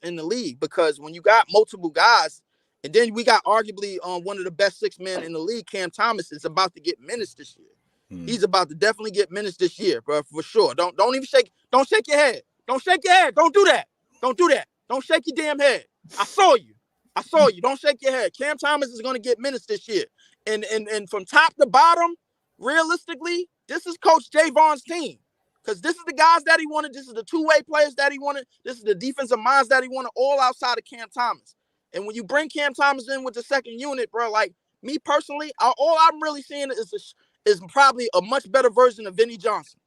in the league. Because when you got multiple guys, and then we got arguably one of the best 6 men in the league, Cam Thomas, is about to get minutes this year. He's about to definitely get minutes this year, bro, for sure. Don't shake your head. Don't shake your head. Don't do that. Don't do that. Don't shake your damn head. I saw you. Don't shake your head. Cam Thomas is going to get minutes this year. And from top to bottom, realistically, this is Coach Jay Vaughn's team. Because this is the guys that he wanted. This is the two-way players that he wanted. This is the defensive minds that he wanted, all outside of Cam Thomas. And when you bring Cam Thomas in with the second unit, bro, like me personally, all I'm really seeing is probably a much better version of Vinny Johnson.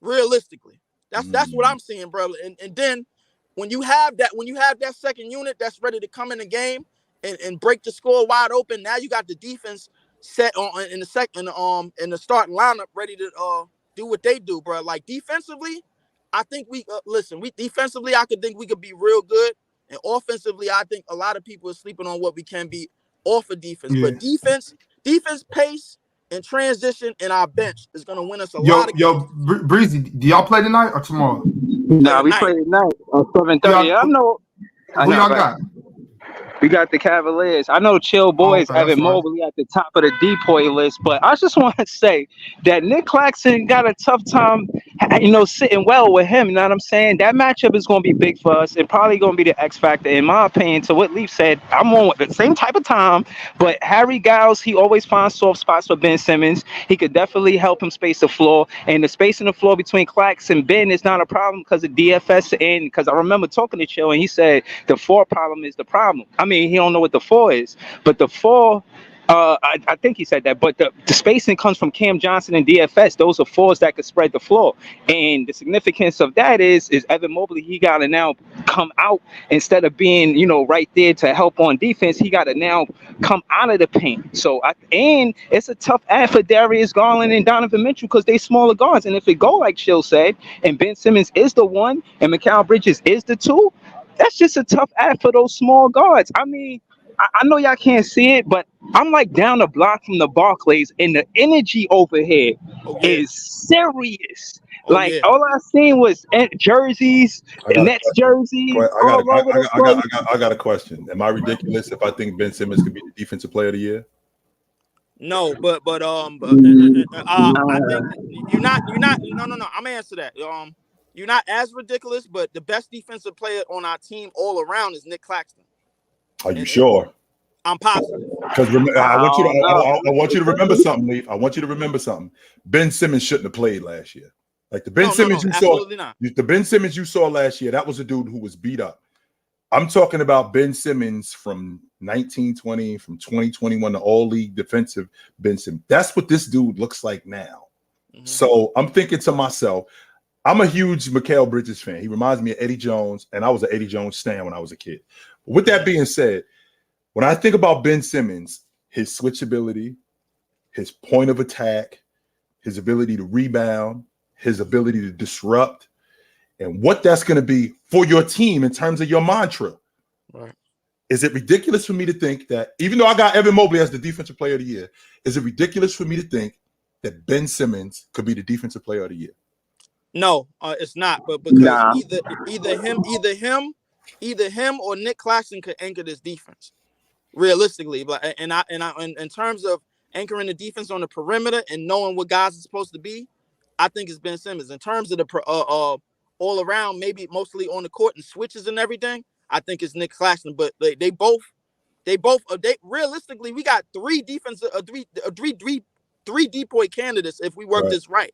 Realistically, that's what I'm seeing, bro. And then when you have that second unit that's ready to come in the game and break the score wide open, now you got the defense set on in the starting lineup ready to do what they do, bro. Like defensively, I think defensively, I think we could be real good, and offensively, I think a lot of people are sleeping on what we can be off of defense. Yeah. But defense pace and transition in our bench is going to win us a lot of games. Breezy, do y'all play tonight or tomorrow? Nah, we play tonight on 7:30. Who y'all got? We got the Cavaliers. I know Chill Boys, Evan Mobley at the top of the depoy list, but I just want to say that Nick Claxton got a tough time, sitting well with him. You know what I'm saying? That matchup is going to be big for us. It's probably going to be the X factor, in my opinion. To what Leaf said, I'm on with the same type of time, but Harry Giles, he always finds soft spots for Ben Simmons. He could definitely help him space the floor, and the space in the floor between Claxton and Ben is not a problem because of DFS, and because I remember talking to Chill, and he said the 4 problem is the problem. I mean, he don't know what the 4 is, but the 4, I think he said that, but the spacing comes from Cam Johnson and DFS. Those are 4s that could spread the floor, and the significance of that is Evan Mobley, he got to now come out instead of being, right there to help on defense. He got to now come out of the paint. So, and it's a tough ad for Darius Garland and Donovan Mitchell because they smaller guards, and if it go like Chill said, and Ben Simmons is the 1, and Mikal Bridges is the 2, that's just a tough ad for those small guards. I mean, I know y'all can't see it, but I'm like down the block from the Barclays, and the energy over here is serious. All I seen was jerseys, Nets jerseys. I got a question. Am I ridiculous if I think Ben Simmons could be the defensive player of the year? No, but I think you're not. No. I'm gonna answer that. You're not as ridiculous, but the best defensive player on our team all around is Nick Claxton. Are you sure? I'm positive. Because I want you to remember something, Leaf. I want you to remember something. Ben Simmons shouldn't have played last year. Like the Ben Simmons you saw, the Ben Simmons you saw last year, that was a dude who was beat up. I'm talking about Ben Simmons from 1920, from 2021, the all-league defensive Ben Simmons. That's what this dude looks like now. Mm-hmm. So I'm thinking to myself, I'm a huge Mikal Bridges fan. He reminds me of Eddie Jones, and I was an Eddie Jones stan when I was a kid. But with that being said, when I think about Ben Simmons, his switchability, his point of attack, his ability to rebound, his ability to disrupt, and what that's going to be for your team in terms of your mantra. Right. Is it ridiculous for me to think that, even though I got Evan Mobley as the defensive player of the year, is it ridiculous for me to think that Ben Simmons could be the defensive player of the year? No, it's not. But because either him or Nick Claxton could anchor this defense, realistically. But and in terms of anchoring the defense on the perimeter and knowing what guys are supposed to be, I think it's Ben Simmons. In terms of the all around, maybe mostly on the court and switches and everything, I think it's Nick Claxton. But they both realistically, we got 3 defensive three depoy candidates if we work this right,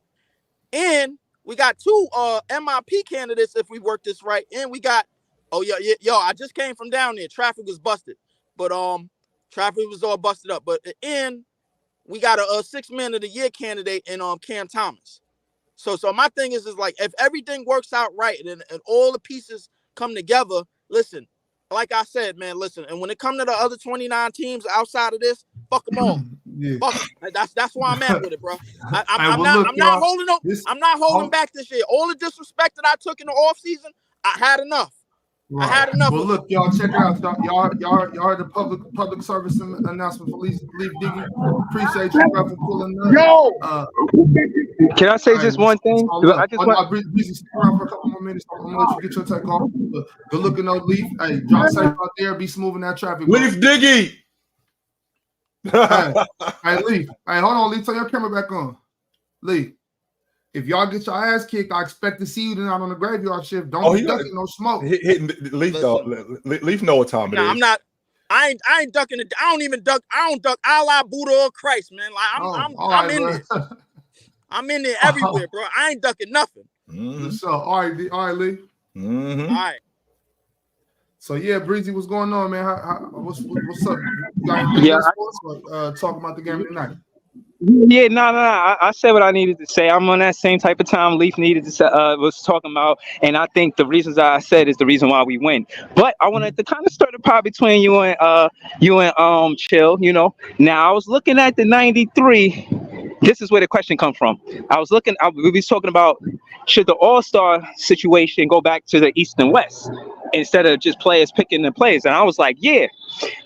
and we got 2 MIP candidates if we work this right, and we got I just came from down there. Traffic was busted, but traffic was all busted up. But and we got a 6th man of the year candidate in Cam Thomas. So my thing is like if everything works out right and all the pieces come together, listen, like I said, man, listen, and when it comes to the other 29 teams outside of this, fuck them all. Yeah. Fuck them. That's where I'm at with it, bro. I'm not holding back this year. All the disrespect that I took in the offseason, I had enough. Right. I had enough. Well, look, y'all, check it out. Y'all heard the public service announcement for Leaf Diggy. Appreciate you, bro, for pulling up. Can I say just one thing? I just want to stick around for a couple more minutes. I'm gonna let you get your take off. Good looking, though, Leaf. Hey, drop safe out there. Be smooth in that traffic. Leaf Diggy. Hey, Leaf. Hey, hold on, Leaf. Turn your camera back on. Leaf. If y'all get your ass kicked, I expect to see you tonight on the graveyard shift. Don't be ducking no smoke. Hitting Leaf, though. Leaf know what time it is. I'm not. I ain't ducking it. I don't even duck. I don't duck Allah, Buddha, or Christ, man. Like I'm in there. I'm in there everywhere, bro. I ain't ducking nothing. Mm-hmm. So all right, Leaf. Mm-hmm. All right. So yeah, Breezy, what's going on, man? What's up? You got anything talk about the game tonight? Yeah, no. I said what I needed to say. I'm on that same type of time Leaf needed to say, was talking about, and I think the reasons I said is the reason why we win. But I wanted to kind of start the pot between you and Chill. You know, now I was looking at the '93. This is where the question comes from. We was talking about should the All-Star situation go back to the East and West instead of just players picking the players, and I was like, yeah.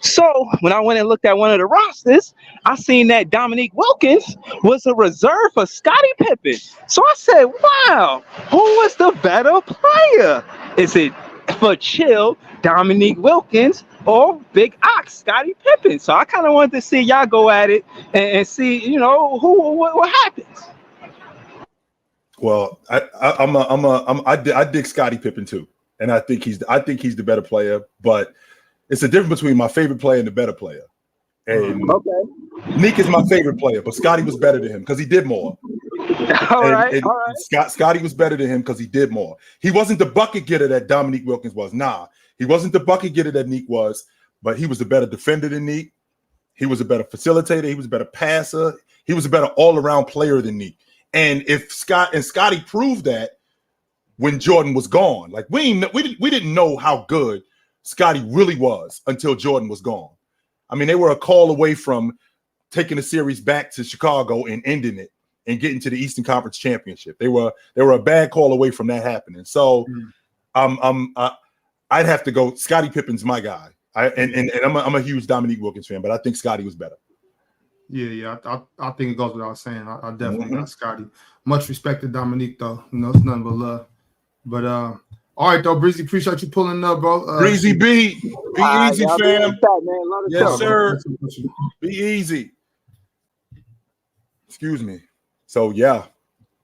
So when I went and looked at one of the rosters, I seen that Dominique Wilkins was a reserve for Scottie Pippen. So I said, wow, who was the better player? Is it for Chill, Dominique Wilkins, or Big Ox, Scottie Pippen? So I kind of wanted to see y'all go at it and see, you know, what happens. Well, I dig Scottie Pippen too, and I think he's the better player, but it's a difference between my favorite player and the better player. And Nick is my favorite player, but Scottie was better than him because he did more. All right. Scottie was better than him because he did more. He wasn't the bucket getter that Dominique Wilkins was. Nah, he wasn't the bucket getter that Nick was, but he was a better defender than Nick. He was a better facilitator. He was a better passer. He was a better all-around player than Nick. And if Scottie proved that when Jordan was gone, like we didn't know how good Scottie really was until Jordan was gone. I mean, they were a call away from taking the series back to Chicago and ending it and getting to the Eastern Conference Championship. They were a bad call away from that happening. So I'd have to go. Scottie Pippen's my guy. I'm a huge Dominique Wilkins fan, but I think Scottie was better. Yeah. I think it goes without saying. I definitely got Scottie. Much respect to Dominique, though. You know, it's nothing but love. But all right, though, Breezy, appreciate you pulling up, bro. Breezy B, be easy, fam. Yes, sir. Be easy. Excuse me. So yeah,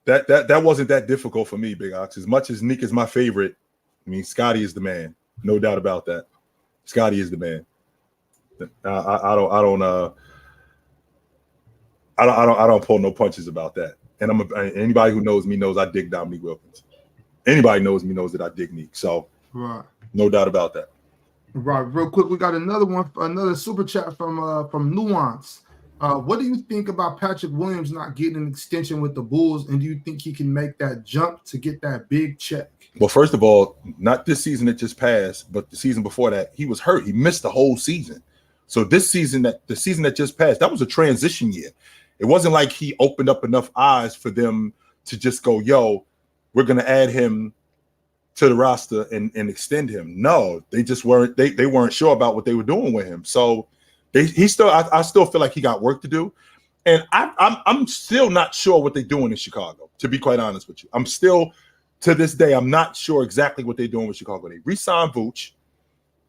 that wasn't that difficult for me, Big Ox. As much as Nick is my favorite, I mean, Scottie is the man, no doubt about that. Scottie is the man. I don't pull no punches about that. And anybody who knows me knows I dig Dominique Wilkins. Anybody knows me knows that I dig Nick. So right, no doubt about that. Right, real quick, we got another super chat from Nuance. What do you think about Patrick Williams not getting an extension with the Bulls, and do you think he can make that jump to get that big check? Well, first of all, not this season that just passed, but the season before that, he was hurt. He missed the whole season. So the season that just passed, that was a transition year. It wasn't like he opened up enough eyes for them to just go, yo, we're going to add him to the roster and extend him. No, they just weren't. They weren't sure about what they were doing with him. So I still feel like he got work to do, and I'm still not sure what they're doing in Chicago. To be quite honest with you, I'm still to this day I'm not sure exactly what they're doing with Chicago. They re-signed Vooch.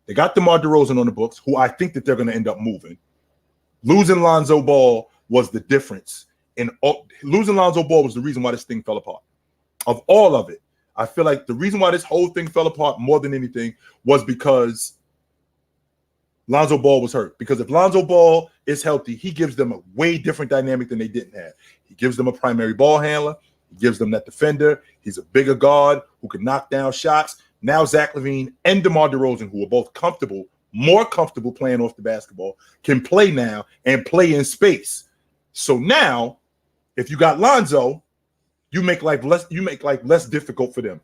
They got DeMar DeRozan on the books, who I think that they're going to end up moving. Losing Lonzo Ball was the difference. Losing Lonzo Ball was the reason why this thing fell apart. Of all of it, I feel like the reason why this whole thing fell apart more than anything was because Lonzo Ball was hurt. Because if Lonzo Ball is healthy, he gives them a way different dynamic than they didn't have. He gives them a primary ball handler. He gives them that defender. He's a bigger guard who can knock down shots. Now Zach LaVine and DeMar DeRozan, who are both more comfortable playing off the basketball, can play now and play in space. So now, if you got Lonzo, you make life less difficult for them.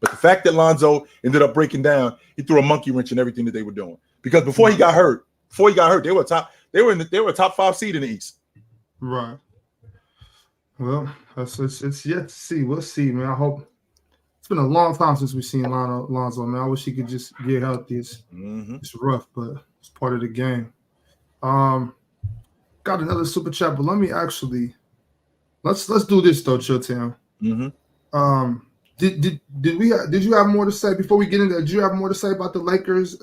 But the fact that Lonzo ended up breaking down, he threw a monkey wrench in everything that they were doing. Because before he got hurt, they were a top 5 seed in the East. Right. Well, it's yet to see. We'll see, man. I hope. It's been a long time since we've seen Lonzo, man. I wish he could just get healthy. It's rough, but it's part of the game. Got another super chat, but let me actually let's do this though, Chilltown. Did you have more to say before we get into that? Did you have more to say about the Lakers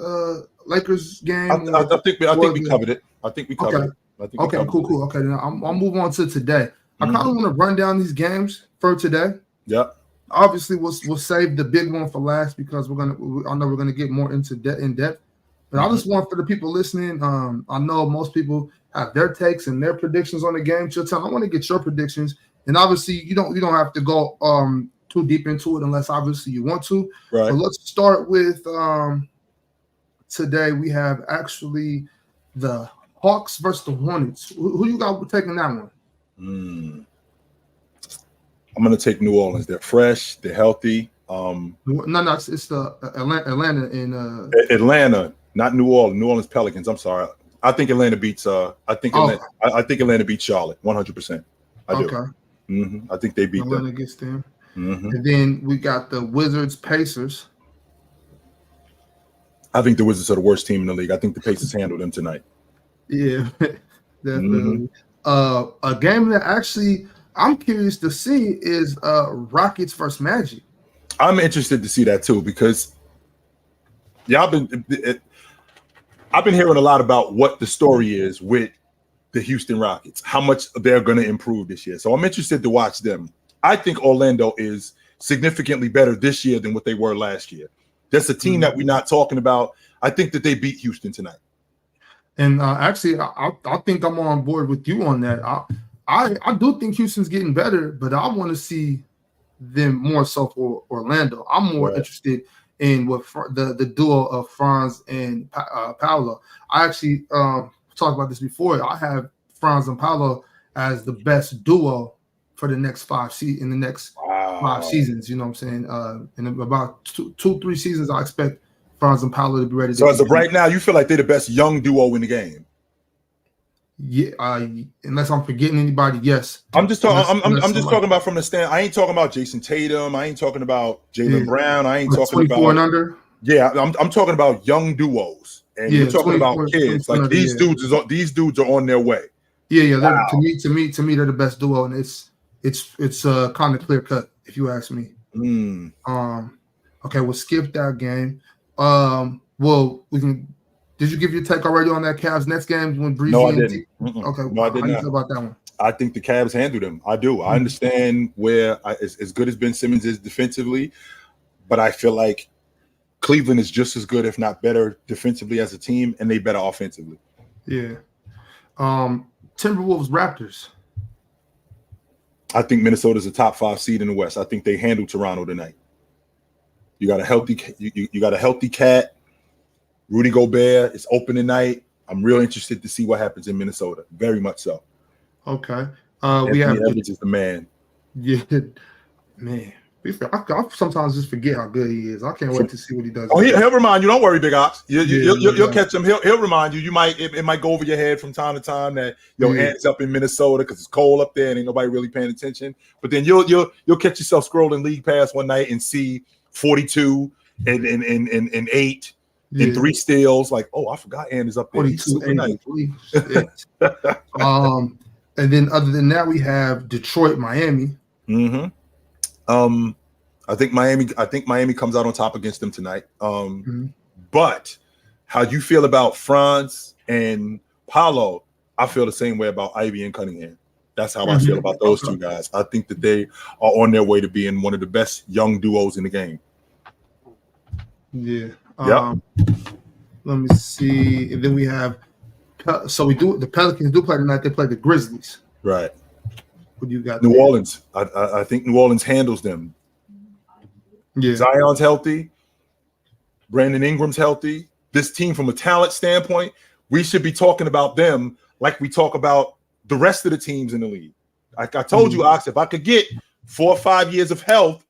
game? I think we covered it. I think we covered it. Okay, cool. Okay, now I'll move on to today. I kind of want to run down these games for today. Yeah. Obviously, we'll save the big one for last because I know we're gonna get more in depth. But I just want for the people listening. I know most people have their takes and their predictions on the game. Chilltown, I want to get your predictions, and obviously you don't have to go too deep into it unless obviously you want to. Right. But let's start with today we have actually the Hawks versus the Hornets. Who you got taking that one? I'm going to take New Orleans. They're fresh. They're healthy. No, it's the Atlanta in Atlanta, not New Orleans. New Orleans Pelicans. I'm sorry. I think Atlanta beats. I think Atlanta beats Charlotte 100%. I do. Okay. I think they beat Atlanta them. gets them. And then we got the Wizards Pacers. I think the Wizards are the worst team in the league. I think the Pacers handle them tonight. Yeah, definitely. A game that actually I'm curious to see is Rockets versus Magic. I'm interested to see that too because I've been hearing a lot about what the story is with the Houston Rockets, how much they're going to improve this year. So I'm interested to watch them. I think Orlando is significantly better this year than what they were last year. That's a team that we're not talking about. I think that they beat Houston tonight. And actually, I think I'm on board with you on that. I do think Houston's getting better, but I want to see them more so for Orlando. I'm more interested in what the duo of Franz and Paolo. I actually talked about this before. I have Franz and Paolo as the best duo for the next 5 seasons. You know what I'm saying? In about 2-3 seasons, I expect Franz and Paolo to be ready. So as of right now, you feel like they're the best young duo in the game? Yeah, unless I'm forgetting anybody, yes. I'm just talking. I'm just talking about from the stand. I ain't talking about Jason Tatum. I ain't talking about Jaylen Brown. I ain't talking 24 about and under. Yeah, I'm talking about young duos, and you're talking about kids. Like these dudes are on their way. Yeah. Wow. To me, they're the best duo, and it's kind of clear cut if you ask me. Okay, we'll skip that game. Well, we can. Did you give your take already on that Cavs Nets game when Breezy? No, I didn't. Okay, no, I did how not. you feel about that one? I think the Cavs handled them. I do. I understand where as good as Ben Simmons is defensively, but I feel like Cleveland is just as good, if not better, defensively as a team, and they better offensively. Yeah. Timberwolves Raptors. I think Minnesota's a top 5 seed in the West. I think they handled Toronto tonight. You got a healthy you got a healthy Cat. Rudy Gobert is open tonight. I'm real interested to see what happens in Minnesota. Very much so. Okay. We have Edwards is the man. Yeah, man. I sometimes just forget how good he is. I can't wait to see what he does. Oh, he'll remind you. Don't worry, Big Ox. You'll catch him. He'll remind you. It might go over your head from time to time that Ant's up in Minnesota because it's cold up there and ain't nobody really paying attention. But then you'll catch yourself scrolling League Pass one night and see 42 and 8. In 3 steals, like, oh, I forgot Ant is up there. 42 and then other than that, we have Detroit, Miami. I think Miami comes out on top against them tonight. But how you feel about Franz and Paolo? I feel the same way about Ivy and Cunningham. That's how I feel about those two guys. I think that they are on their way to being one of the best young duos in the game. Yeah. Let me see. And then we have the Pelicans do play tonight. They play the Grizzlies. Right. What do you got? New Orleans. I think New Orleans handles them. Yeah. Zion's healthy. Brandon Ingram's healthy. This team, from a talent standpoint, we should be talking about them like we talk about the rest of the teams in the league. Like I told you, Ox, if I could get 4 or 5 years of health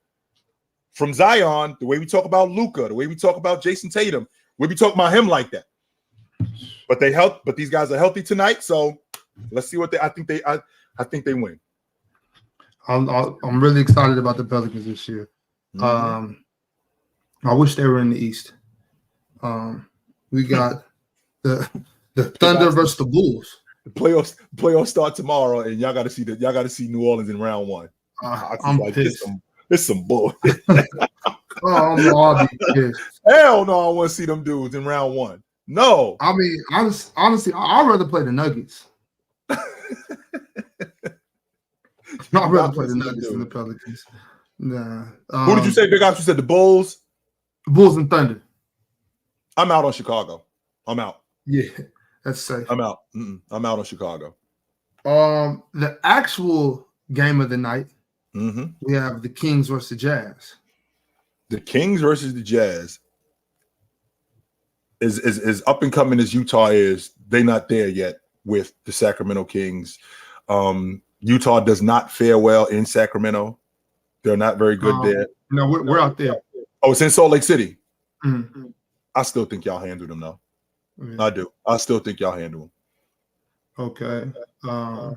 from Zion, the way we talk about Luka, the way we talk about Jason Tatum, we'll be talking about him like that. But these guys are healthy tonight, so let's see what I think they win. I'm really excited about the Pelicans this year. I wish they were in the East. We got the Thunder versus the Bulls. The playoffs start tomorrow, and y'all got to see New Orleans in round 1. I'm like, pissed. It's some bull. I'll be pissed. Hell no, I want to see them dudes in round 1. No. I mean, honestly, I'd rather play the Nuggets. I'd rather play the Nuggets than the Pelicans. Nah. Who did you say, Big Ops? You said the Bulls? Bulls and Thunder. I'm out on Chicago. I'm out. Yeah, that's safe. I'm out. I'm out on Chicago. The actual game of the night, we have the Kings versus the Jazz. The Kings versus the Jazz. as up and coming as Utah is, they're not there yet with the Sacramento Kings. Utah does not fare well in Sacramento. They're not very good there. No, we're out there. Oh, it's in Salt Lake City. Mm-hmm. I still think y'all handle them, though. Yeah. I do. I still think y'all handle them. Okay. I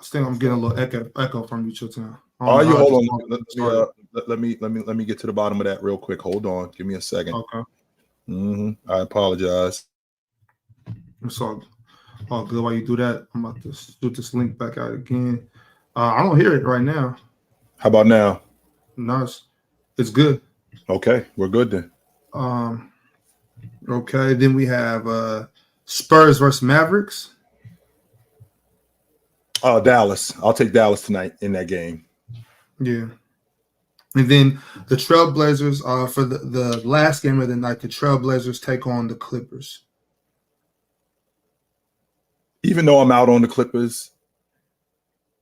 think I'm getting a little echo from you, Chilton. Hold on. Let me get to the bottom of that real quick. Hold on. Give me a second. Okay. I apologize. It's all good. While you do that, I'm about to shoot this link back out again. I don't hear it right now. How about now? No, it's good. Okay, we're good then. Okay, then we have Spurs versus Mavericks. Dallas. I'll take Dallas tonight in that game. Yeah. And then the Trailblazers for the last game of the night, the Trailblazers take on the Clippers. Even though I'm out on the Clippers,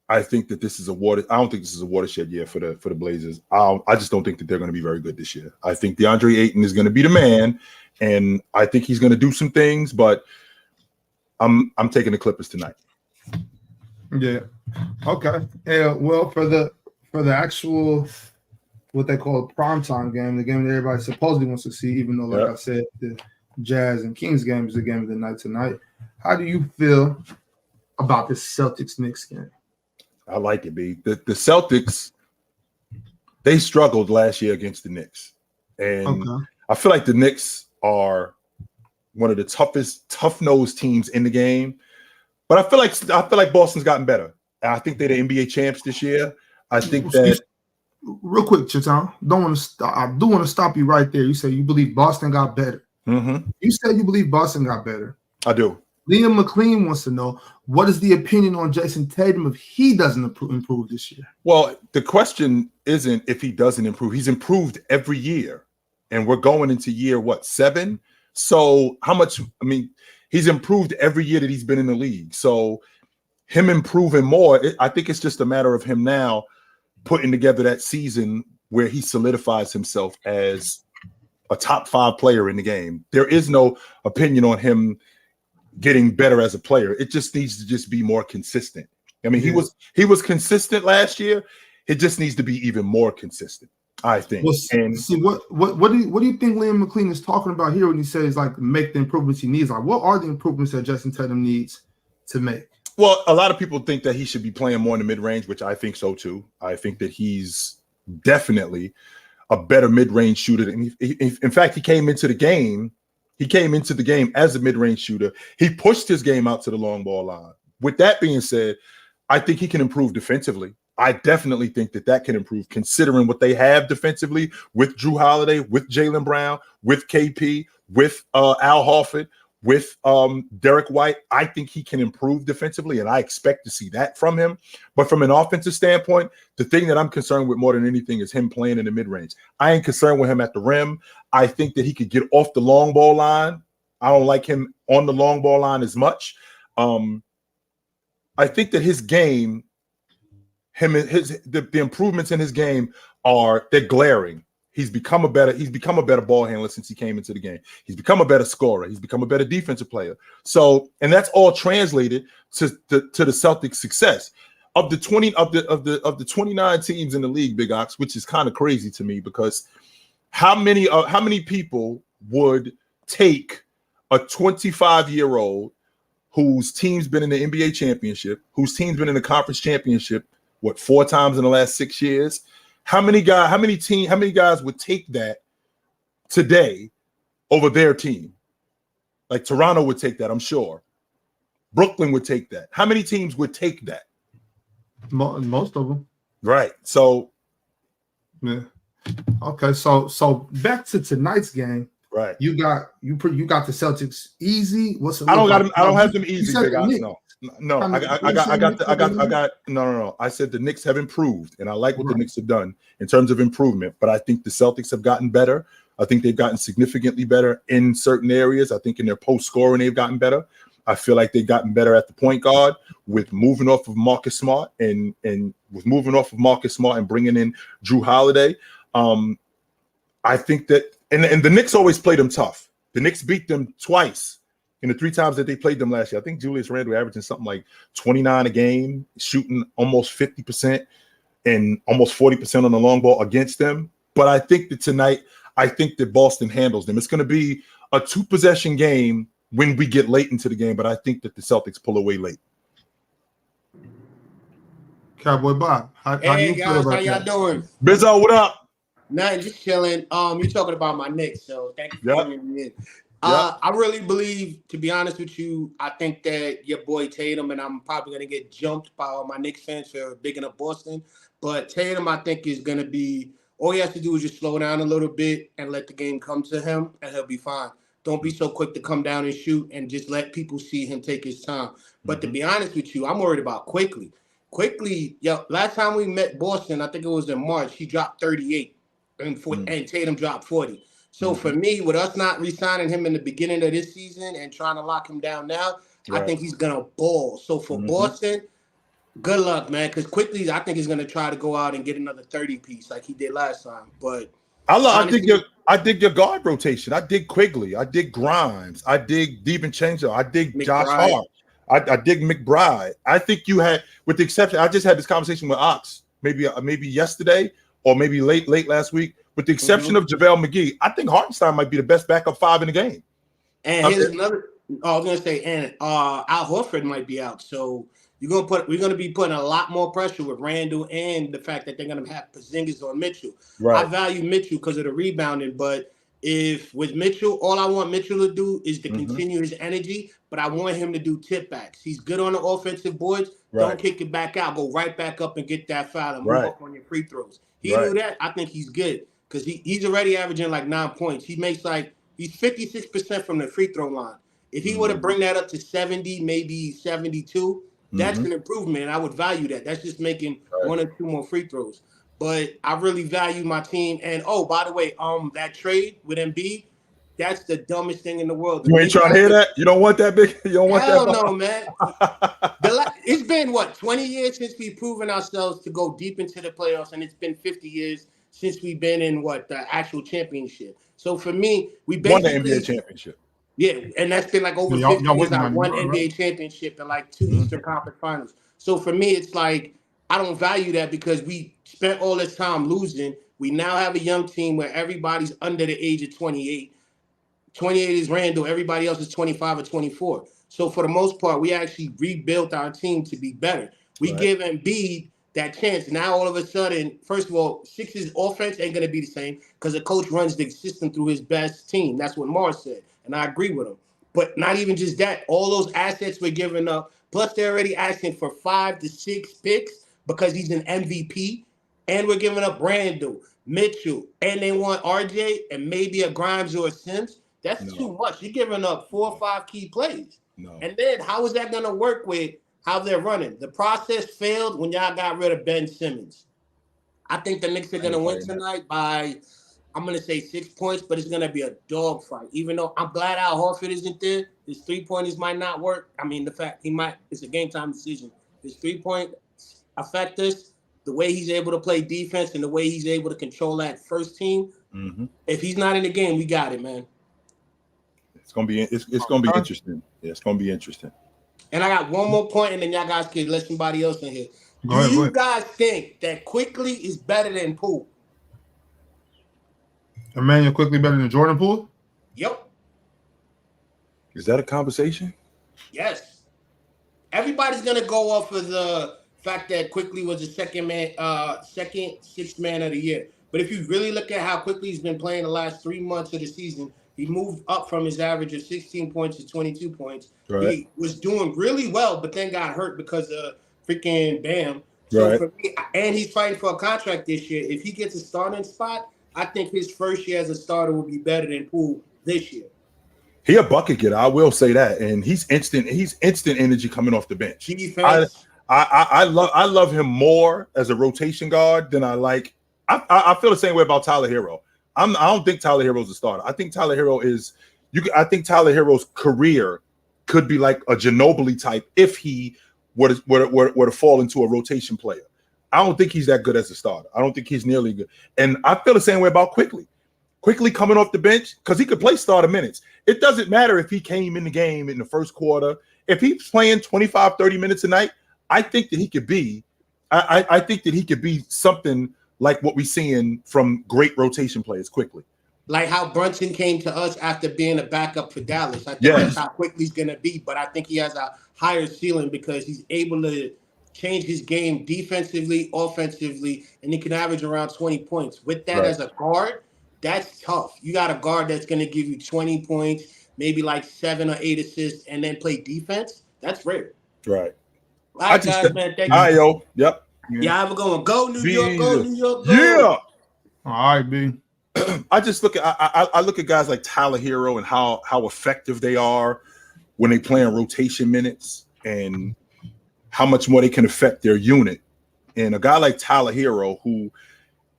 I think that this is I don't think this is a watershed year for the Blazers. I just don't think that they're going to be very good this year. I think DeAndre Ayton is going to be the man, and I think he's going to do some things, but I'm taking the Clippers tonight. Yeah. Okay. Yeah. Well, for the actual what they call a primetime game, the game that everybody supposedly wants to see, even though, like I said, the Jazz and Kings game is the game of the night tonight. How do you feel about this Celtics-Knicks game? I like it, B. The Celtics, they struggled last year against the Knicks. And I feel like the Knicks are one of the toughest, tough-nosed teams in the game. But I feel like Boston's gotten better. And I think they're the NBA champs this year. I think that real quick, Chiton, I do want to stop you right there. You say you believe Boston got better. Mm-hmm. You said you believe Boston got better. I do. Liam McLean wants to know, what is the opinion on Jason Tatum if he doesn't improve this year? Well, the question isn't if he doesn't improve. He's improved every year. And we're going into year, 7? So how much – I mean, he's improved every year that he's been in the league. So him improving more, I think it's just a matter of him now putting together that season where he solidifies himself as a top 5 player in the game. There is no opinion on him getting better as a player. It just needs to just be more consistent. I mean, he was consistent last year. It just needs to be even more consistent, I think. Well, see what do you think Liam McLean is talking about here when he says like make the improvements he needs? Like, what are the improvements that Jason Tatum needs to make? Well, a lot of people think that he should be playing more in the mid-range, which I think so too. I think that he's definitely a better mid-range shooter. In fact, he came into the game as a mid-range shooter. He pushed his game out to the long ball line. With that being said, I think he can improve defensively. I definitely think that can improve considering what they have defensively with Drew Holiday, with Jaylen Brown, with KP, with Al Horford, with Derek White. I think he can improve defensively, and I expect to see that from him. But from an offensive standpoint, the thing that I'm concerned with more than anything is him playing in the mid-range. I ain't concerned with him at the rim. I think that he could get off the long ball line. I don't like him on the long ball line as much. I think that his game, the improvements in his game they're glaring. He's become a better ball handler since he came into the game. He's become a better scorer. He's become a better defensive player. So, and that's all translated to the Celtics' success. Of the 29 teams in the league, Big Ox, which is kind of crazy to me because how many people would take a 25-year-old whose team's been in the NBA championship, whose team's been in the conference championship, 4 times in the last 6 years? How many guys would take that today over their team? Like Toronto would take that, I'm sure. Brooklyn would take that. How many teams would take that? Most of them. Right. So, yeah. Okay. So back to tonight's game. Right. You got the Celtics easy. I don't have them easy. Big Ox, no. I said the Knicks have improved, and I like what the Knicks have done in terms of improvement. But I think the Celtics have gotten better. I think they've gotten significantly better in certain areas. I think in their post scoring they've gotten better. I feel like they've gotten better at the point guard with moving off of Marcus Smart and bringing in Drew Holiday. I think that and the Knicks always played them tough. The Knicks beat them twice in the 3 times that they played them last year. I think Julius Randle averaging something like 29 a game, shooting almost 50% and almost 40% on the long ball against them. But I think that tonight, I think that Boston handles them. It's going to be a 2-possession game when we get late into the game, but I think that the Celtics pull away late. Cowboy Bob, how do you feel about how y'all that? doing? Bizzo, what up? Nothing, just chilling. You're talking about my Knicks, so thank you for bringing me in. Yep. I really believe, to be honest with you, I think that your boy Tatum, and I'm probably gonna get jumped by all my Knicks fans for bigging up Boston, but Tatum, I think, is gonna be, all he has to do is just slow down a little bit and let the game come to him, and he'll be fine. Don't be so quick to come down and shoot, and just let people see him take his time. But to be honest with you, I'm worried about Quickley. Quickley, last time we met Boston, I think it was in March, he dropped 38, and Tatum dropped 40. So for me, with us not re-signing him in the beginning of this season and trying to lock him down now, I think he's gonna ball. So for Boston, good luck, man. Because Quickley, I think he's gonna try to go out and get another 30 piece like he did last time. But I dig your guard rotation. I dig Quigley. I dig Grimes. I dig DiVincenzo. I dig McBride. Josh Hart. I dig McBride. I think you had, with the exception, I just had this conversation with Ox maybe yesterday or maybe late last week. With the exception of JaVale McGee, I think Hartenstein might be the best backup 5 in the game. And here's another. I was gonna say, and Al Horford might be out, so we're gonna be putting a lot more pressure with Randall and the fact that they're gonna have Porzingis on Mitchell. Right. I value Mitchell because of the rebounding, but if with Mitchell, all I want Mitchell to do is to continue his energy, but I want him to do tip backs. He's good on the offensive boards. Right. Don't kick it back out. Go right back up and get that foul and move up on your free throws. He do that. I think he's good because he's already averaging like 9 points. He makes he's 56% from the free throw line. If he were to bring that up to 70, maybe 72, that's an improvement. And I would value that. That's just making 1 or 2 more free throws. But I really value my team. And by the way, that trade with Embiid, that's the dumbest thing in the world. You ain't trying to hear that? You don't want that big? You don't want that? Hell no, man. It's been 20 years since we've proven ourselves to go deep into the playoffs, and it's been 50 years since we've been in the actual championship. So for me, we basically won the NBA championship. Yeah, and that's been like over 50 years. I won NBA championship and like 2 Eastern Conference Finals. So for me, it's like I don't value that because we spent all this time losing. We now have a young team where everybody's under the age of 28. 28 is Randall. Everybody else is 25 or 24. So for the most part, we actually rebuilt our team to be better. We give Embiid that chance. Now all of a sudden, first of all, Sixers offense ain't going to be the same because the coach runs the system through his best team. That's what Mars said, and I agree with him. But not even just that. All those assets we're giving up, plus they're already asking for 5 to 6 picks because he's an MVP, and we're giving up Randall, Mitchell, and they want RJ and maybe a Grimes or a Sims. That's too much. You're giving up 4 or 5 key plays. And then how is that going to work with how they're running? The process failed when y'all got rid of Ben Simmons. I think the Knicks are going to win tonight by, I'm going to say 6 points, but it's going to be a dogfight. Even though I'm glad Al Horford isn't there, his 3-pointers might not work. I mean, the fact it's a game-time decision. His 3-point affect us, the way he's able to play defense and the way he's able to control that first team. If he's not in the game, we got it, man. It's gonna be interesting. Yeah, it's gonna be interesting. And I got one more point, and then y'all guys can let somebody else in here. Go ahead, Do you guys think that Quickley is better than Poole? Emmanuel Quickley better than Jordan Poole? Yep. Is that a conversation? Yes. Everybody's gonna go off of the fact that Quickley was the second sixth man of the year. But if you really look at how Quickley's been playing the last 3 months of the season, he moved up from his average of 16 points to 22 points. He was doing really well, but then got hurt because of freaking Bam. So for me, and he's fighting for a contract this year. If he gets a starting spot, I think his first year as a starter will be better than Poole this year. He a bucket getter, I will say that, and he's instant energy coming off the bench. Defense. I love him more as a rotation guard than I like. I feel the same way about Tyler Hero. I don't think Tyler Hero's a starter. I think Tyler Hero is I think Tyler Hero's career could be like a Ginobili type if he were to fall into a rotation player. I don't think he's that good as a starter. I don't think he's nearly good. And I feel the same way about Quickley. Quickley coming off the bench, because he could play starter minutes. It doesn't matter if he came in the game in the first quarter. If he's playing 25, 30 minutes a night, I think that he could be I think that he could be something like what we're seeing from great rotation players quickly. Like how Brunson came to us after being a backup for Dallas. I think that's how Quickley's going to be, but I think he has a higher ceiling because he's able to change his game defensively, offensively, and he can average around 20 points. With that as a guard, that's tough. You got a guard that's going to give you 20 points, maybe like 7 or 8 assists, and then play defense. That's rare. Right. All right, guys, man. Thank you. All right, yo. Yep. Yeah, have a good one. Go New York, go New York, go. Yeah. All right, B. I just look at I look at guys like Tyler Hero and how effective they are when they play in rotation minutes and how much more they can affect their unit. And a guy like Tyler Hero, who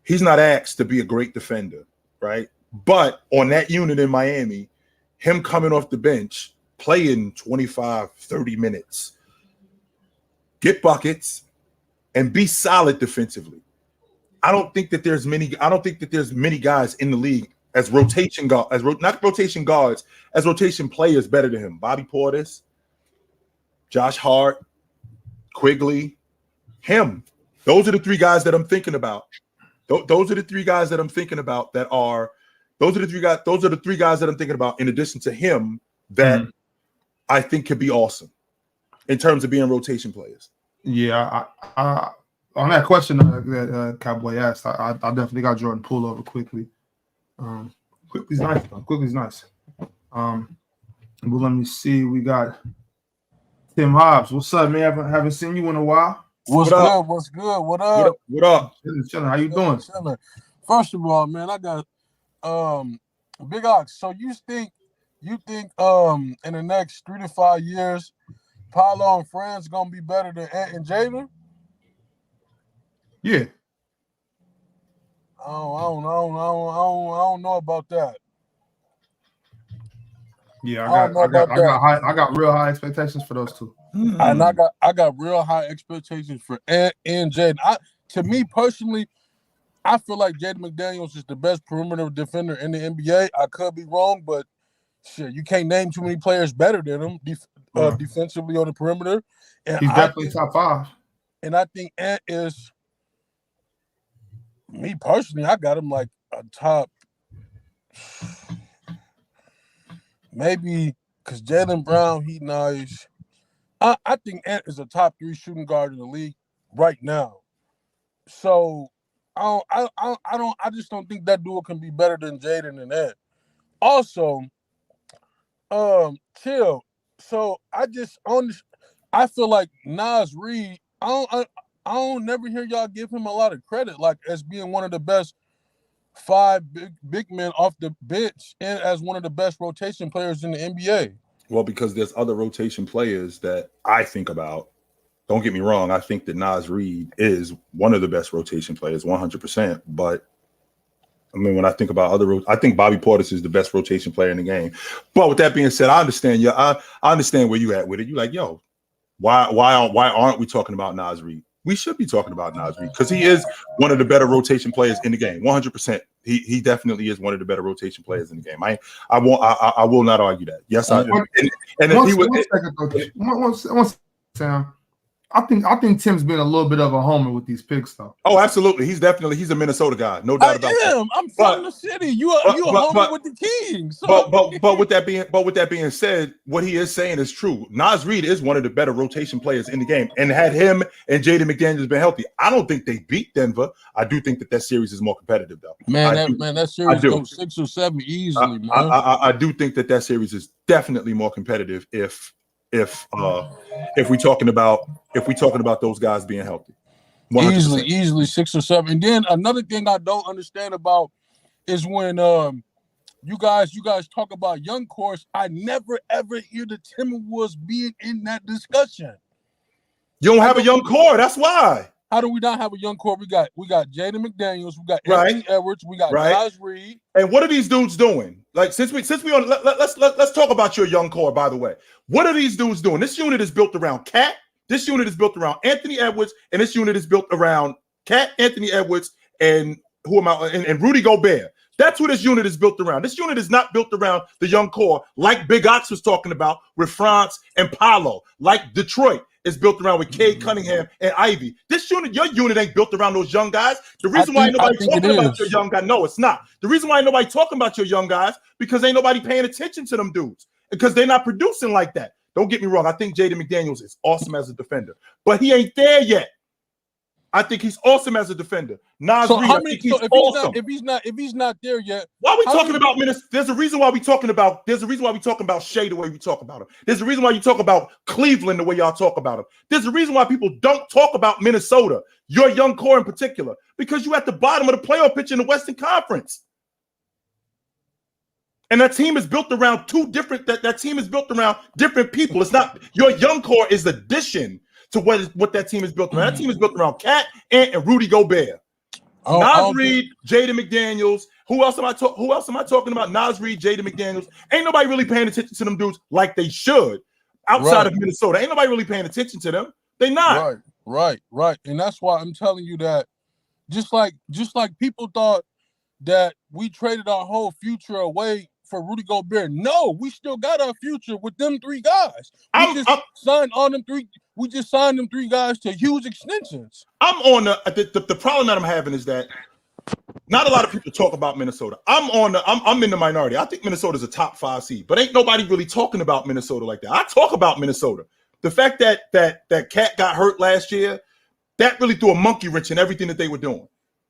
he's not asked to be a great defender, right? But on that unit in Miami, him coming off the bench, playing 25, 30 minutes, get buckets, and be solid defensively. I don't think that there's many guys in the league as rotation guard, not rotation guards, as rotation players better than him. Bobby Portis, Josh Hart, Quickley, him. Those are the three guys that I'm thinking about. Those are the three guys that I'm thinking about those are the three guys that I'm thinking about in addition to him that I think could be awesome in terms of being rotation players. Yeah, I on that question that Cowboy asked, I definitely got Jordan Poole over Quickley. Quickly's nice, though. Quickly's nice. Well, let me see. We got Tim Hobbs. What's up, man? Haven't seen you in a while. What's good? What's good? What up? What up? Chilling. How you doing? Chilling. First of all, man, I got Big Ox. So you think in the next 3 to 5 years, Paolo and Franz gonna be better than ANT and Jalen? Yeah. I don't know about that. Yeah, I got real high expectations for those two. And I got real high expectations for ANT and Jaden. To me personally, I feel like Jaden McDaniels is the best perimeter defender in the NBA. I could be wrong, but shit, you can't name too many players better than him defensively on the perimeter. And he's definitely top 5. And I think Ant is, me personally, I got him like a top, maybe because Jaylen Brown, he nice. I think Ant is a top 3 shooting guard in the league right now. So I just don't think that duo can be better than Jaden and Ant. Also, chill. So I feel like Naz Reid, I don't never hear y'all give him a lot of credit, like as being one of the best 5 big men off the bench and as one of the best rotation players in the NBA. Well, because there's other rotation players that I think about. Don't get me wrong. I think that Naz Reid is one of the best rotation players, 100%. But I mean, when I think about I think Bobby Portis is the best rotation player in the game. But with that being said, I understand you. I understand where you at with it. You like, yo, why aren't we talking about Naz Reid? We should be talking about Naz Reid because he is one of the better rotation players in the game. 100%. He definitely is one of the better rotation players in the game. I will not argue that. Yes, I do. One second, Sam. I think Tim's been a little bit of a homer with these picks, though. Oh, absolutely. He's a Minnesota guy, no doubt about that. I'm from the city. You a homer with the Kings. So. But with that being said, what he is saying is true. Naz Reid is one of the better rotation players in the game, and had him and Jaden McDaniels been healthy, I don't think they beat Denver. I do think that series is more competitive, though. That series goes 6 or 7 easily, man. I do think that series is definitely more competitive if we're talking about those guys being healthy. 100%. Easily 6 or 7. And then another thing I don't understand about is when you guys talk about young cores, I never ever hear the Timberwolves being in that discussion. You don't have a young core, that's why. How do we not have a young core? We got Jaden McDaniels, we got Anthony Edwards, we got Naz Reid. And what are these dudes doing? Like since we on let's talk about your young core, by the way. What are these dudes doing? This unit is built around Cat, this unit is built around Anthony Edwards, and this unit is built around Cat, Anthony Edwards, and and Rudy Gobert. That's who this unit is built around. This unit is not built around the young core like Big Ox was talking about with Franz and Paolo, like Detroit is built around with Cade Cunningham and Ivy. This unit, your unit ain't built around those young guys. The reason why ain't nobody talking about your young guys, no, it's not. The reason why ain't nobody talking about your young guys because ain't nobody paying attention to them dudes because they're not producing like that. Don't get me wrong. I think Jaden McDaniels is awesome as a defender, but he ain't there yet. I think he's awesome as a defender. Naz Reid, if he's not there yet, why are we talking about Minnesota? There's a reason why we talking about Shea the way we talk about him. There's a reason why you talk about Cleveland the way y'all talk about him. There's a reason why people don't talk about Minnesota, your young core in particular, because you're at the bottom of the playoff picture in the Western Conference. And that team is built around that team is built around different people. It's not your young core is the addition to what that team is built around. That team is built around Cat, Ant, and Rudy Gobert. Naz Reid, Jaden McDaniels. Who else am I talking about? Naz Reid, Jaden McDaniels. Ain't nobody really paying attention to them dudes like they should outside of Minnesota. Ain't nobody really paying attention to them. They not. Right. And that's why I'm telling you that just like people thought that we traded our whole future away for Rudy Gobert. No, we still got our future with them three guys. We just signed them three guys to huge extensions. I'm on the problem that I'm having is that not a lot of people talk about Minnesota. I'm in the minority. I think Minnesota's a top 5 seed, but ain't nobody really talking about Minnesota like that. I talk about Minnesota. The fact that Cat got hurt last year, that really threw a monkey wrench in everything that they were doing.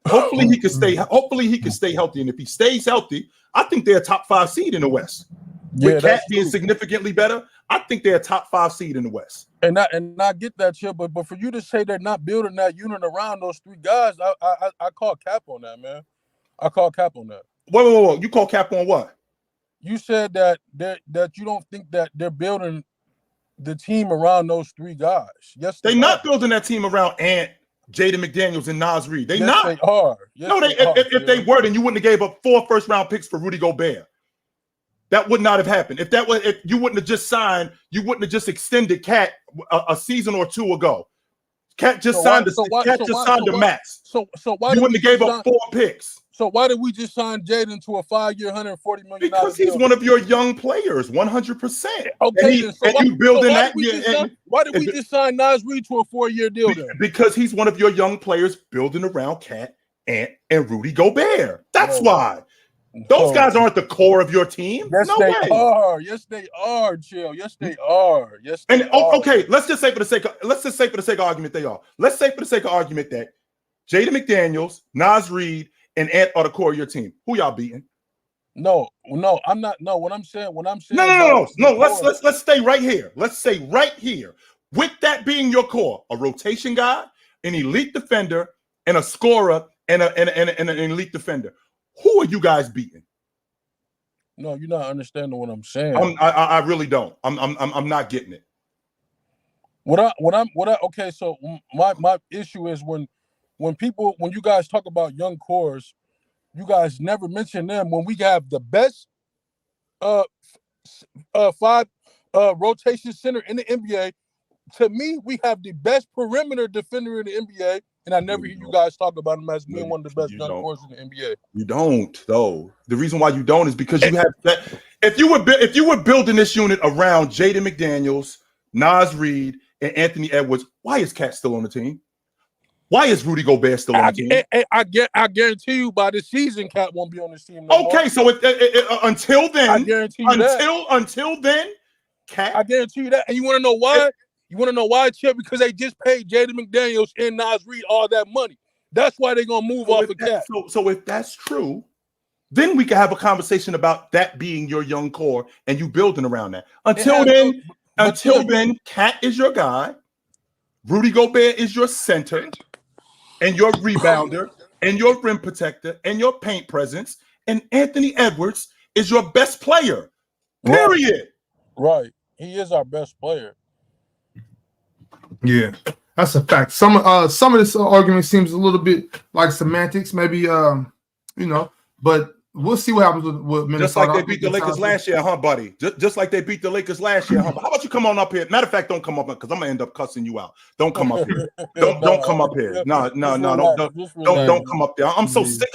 Hopefully he can stay healthy. And if he stays healthy, I think they're a top 5 seed in the West. With Cat being significantly better, I think they're a top 5 seed in the West. And I get that, Chip, but for you to say they're not building that unit around those three guys, I call cap on that, man. I call cap on that. Whoa. You call cap on what? You said that you don't think that they're building the team around those three guys. Yes, they're not building that team around Ant, Jaden McDaniels, and Naz Reid. They not. They are. Yes, no, if they were, then you wouldn't have gave up 4 first-round picks for Rudy Gobert. That would not have happened. If you wouldn't have just signed, you wouldn't have just extended Cat a season or 2 ago. Cat just signed the max. So why you wouldn't have gave up 4 picks? So why did we just sign Jaden to a 5-year, $140 million? Because he's one of your young players, 100%. Okay, why did we just sign Naz Reid to a 4-year deal then? Because he's one of your young players building around Cat, Ant, and Rudy Gobert. That's why. Those guys aren't the core of your team. Yes, no they way. are. Yes, they are, Chill. Yes, they are. Yes, they are. Okay, let's just say for the sake of argument they are. Let's say for the sake of argument that Jaden McDaniels, Naz Reid, and Ant are the core of your team. Who y'all beating? No, I'm not. No, what I'm saying. No. Let's stay right here. Let's say right here. With that being your core, a rotation guy, an elite defender, and a scorer, and an elite defender. Who are you guys beating? No, you're not understanding what I'm saying. I really don't. I'm not getting it. Okay, so my issue is when you guys talk about young cores, you guys never mention them when we have the best 5 rotation center in the NBA. To me, we have the best perimeter defender in the NBA, and I never hear you guys talk about him as being one of the best young cores in the NBA. You don't, though. The reason why you don't is because you have that. If you were building this unit around Jaden McDaniels, Naz Reid, and Anthony Edwards, why is Cat still on the team? Why is Rudy Gobert still on the team? I guarantee you by this season, Cat won't be on this team no more. So until then, I guarantee you until then, Cat. I guarantee you that. And you want to know why? You want to know why, Chip? Because they just paid Jaden McDaniels and Naz Reid all that money. That's why they're going to move off of Cat. So if that's true, then we can have a conversation about that being your young core and you building around that. Until then, Cat is your guy. Rudy Gobert is your center and your rebounder and your rim protector and your paint presence. And Anthony Edwards is your best player. Period. Right. He is our best player. Yeah, that's a fact. Some of this argument seems a little bit like semantics, maybe but we'll see what happens with Minnesota. Just like they beat the Lakers last year, huh, buddy? Just like they beat the Lakers last year, huh? How about you come on up here? Matter of fact, don't come up because I'm gonna end up cussing you out. Don't come up here. Don't come up here. No. Don't come up there. I'm so sick.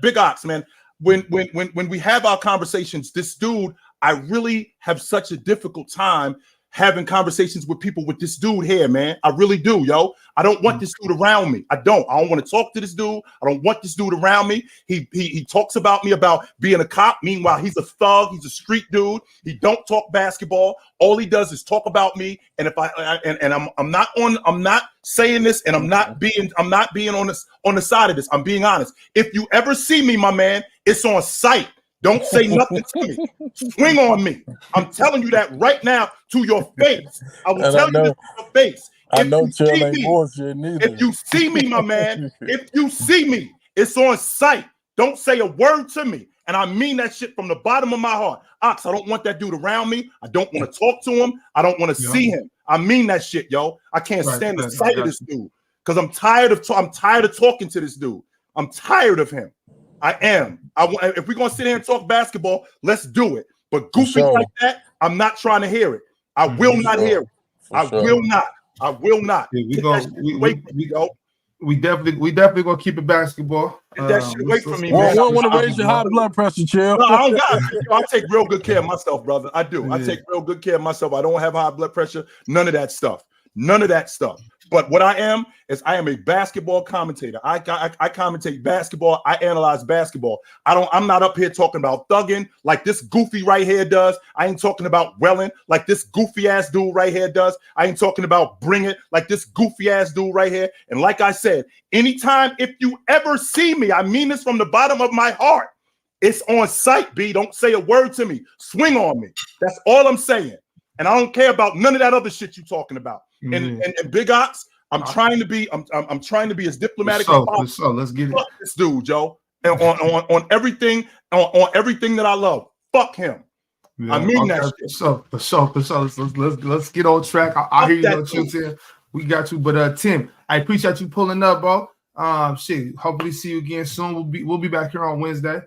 Big Ox, man. when we have our conversations, this dude, I really have such a difficult time having conversations with people with this dude here, man. I really do, yo. I don't want this dude around me. I don't want to talk to this dude. I don't want this dude around me. He talks about me about being a cop. Meanwhile, he's a thug. He's a street dude. He don't talk basketball. All he does is talk about me. And if I'm not saying this, and I'm not being on the side of this. I'm being honest. If you ever see me, my man, it's on sight. Don't say nothing to me. Swing on me. I'm telling you that right now to your face. I will tell you this to your face. I know Chill ain't bullshit neither. If you see me, my man, if you see me, it's on sight. Don't say a word to me. And I mean that shit from the bottom of my heart. Ox, I don't want that dude around me. I don't want to talk to him. I don't want to see him. I mean that shit, yo. I can't stand the sight of this dude because I'm tired of talking to this dude. I'm tired of him. I am. If we're gonna sit here and talk basketball, let's do it. But goofy like that, I'm not trying to hear it. I will not hear it. I will not. I will not. Yeah, we definitely gonna keep it basketball. Get that shit away from me, man. I want to raise your high blood pressure, Chill. No, I don't got it. I take real good care of myself, brother. I do. I take real good care of myself. I don't have high blood pressure. None of that stuff. None of that stuff. But what I am is I am a basketball commentator. I commentate basketball. I analyze basketball. I'm not up here talking about thugging like this goofy right here does. I ain't talking about welling like this goofy ass dude right here does. I ain't talking about bring it like this goofy ass dude right here. And like I said, anytime if you ever see me, I mean this from the bottom of my heart. It's on sight, B. Don't say a word to me. Swing on me. That's all I'm saying. And I don't care about none of that other shit you're talking about. And Big Ox, I'm trying to be as diplomatic as possible. So let's get it. Fuck this dude, Joe. And on everything that I love. Fuck him. Yeah, I mean that shit. For sure. Let's get on track. I hear you know Tim. We got you, but Tim, I appreciate you pulling up, bro. Hopefully see you again soon. We'll be back here on Wednesday.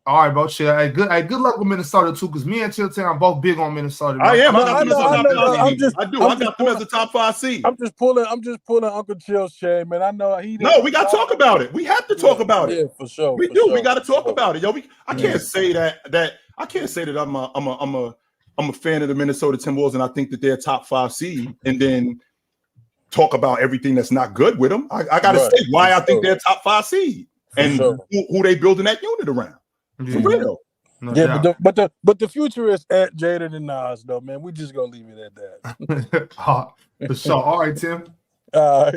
All right, bro. Chill. Hey, good luck with Minnesota too, because me and Chilton are both big on Minnesota. Bro. I am. I got them as a top 5 seed. I'm just pulling Uncle Chill's chain, man. I know he. No, we got to talk about it. We have to talk about it. Yeah, for sure. We do. Sure, we got to talk about it, yo. I can't say that I can't say that I'm a fan of the Minnesota Timberwolves and I think that they're a top 5 seed, and then talk about everything that's not good with them. I got to say why I think they're a top 5 seed and who they building that unit around. For real. But the future is ANT Jalen and Naz, though, man. We just gonna leave it at that. For sure. All right, Tim. All right.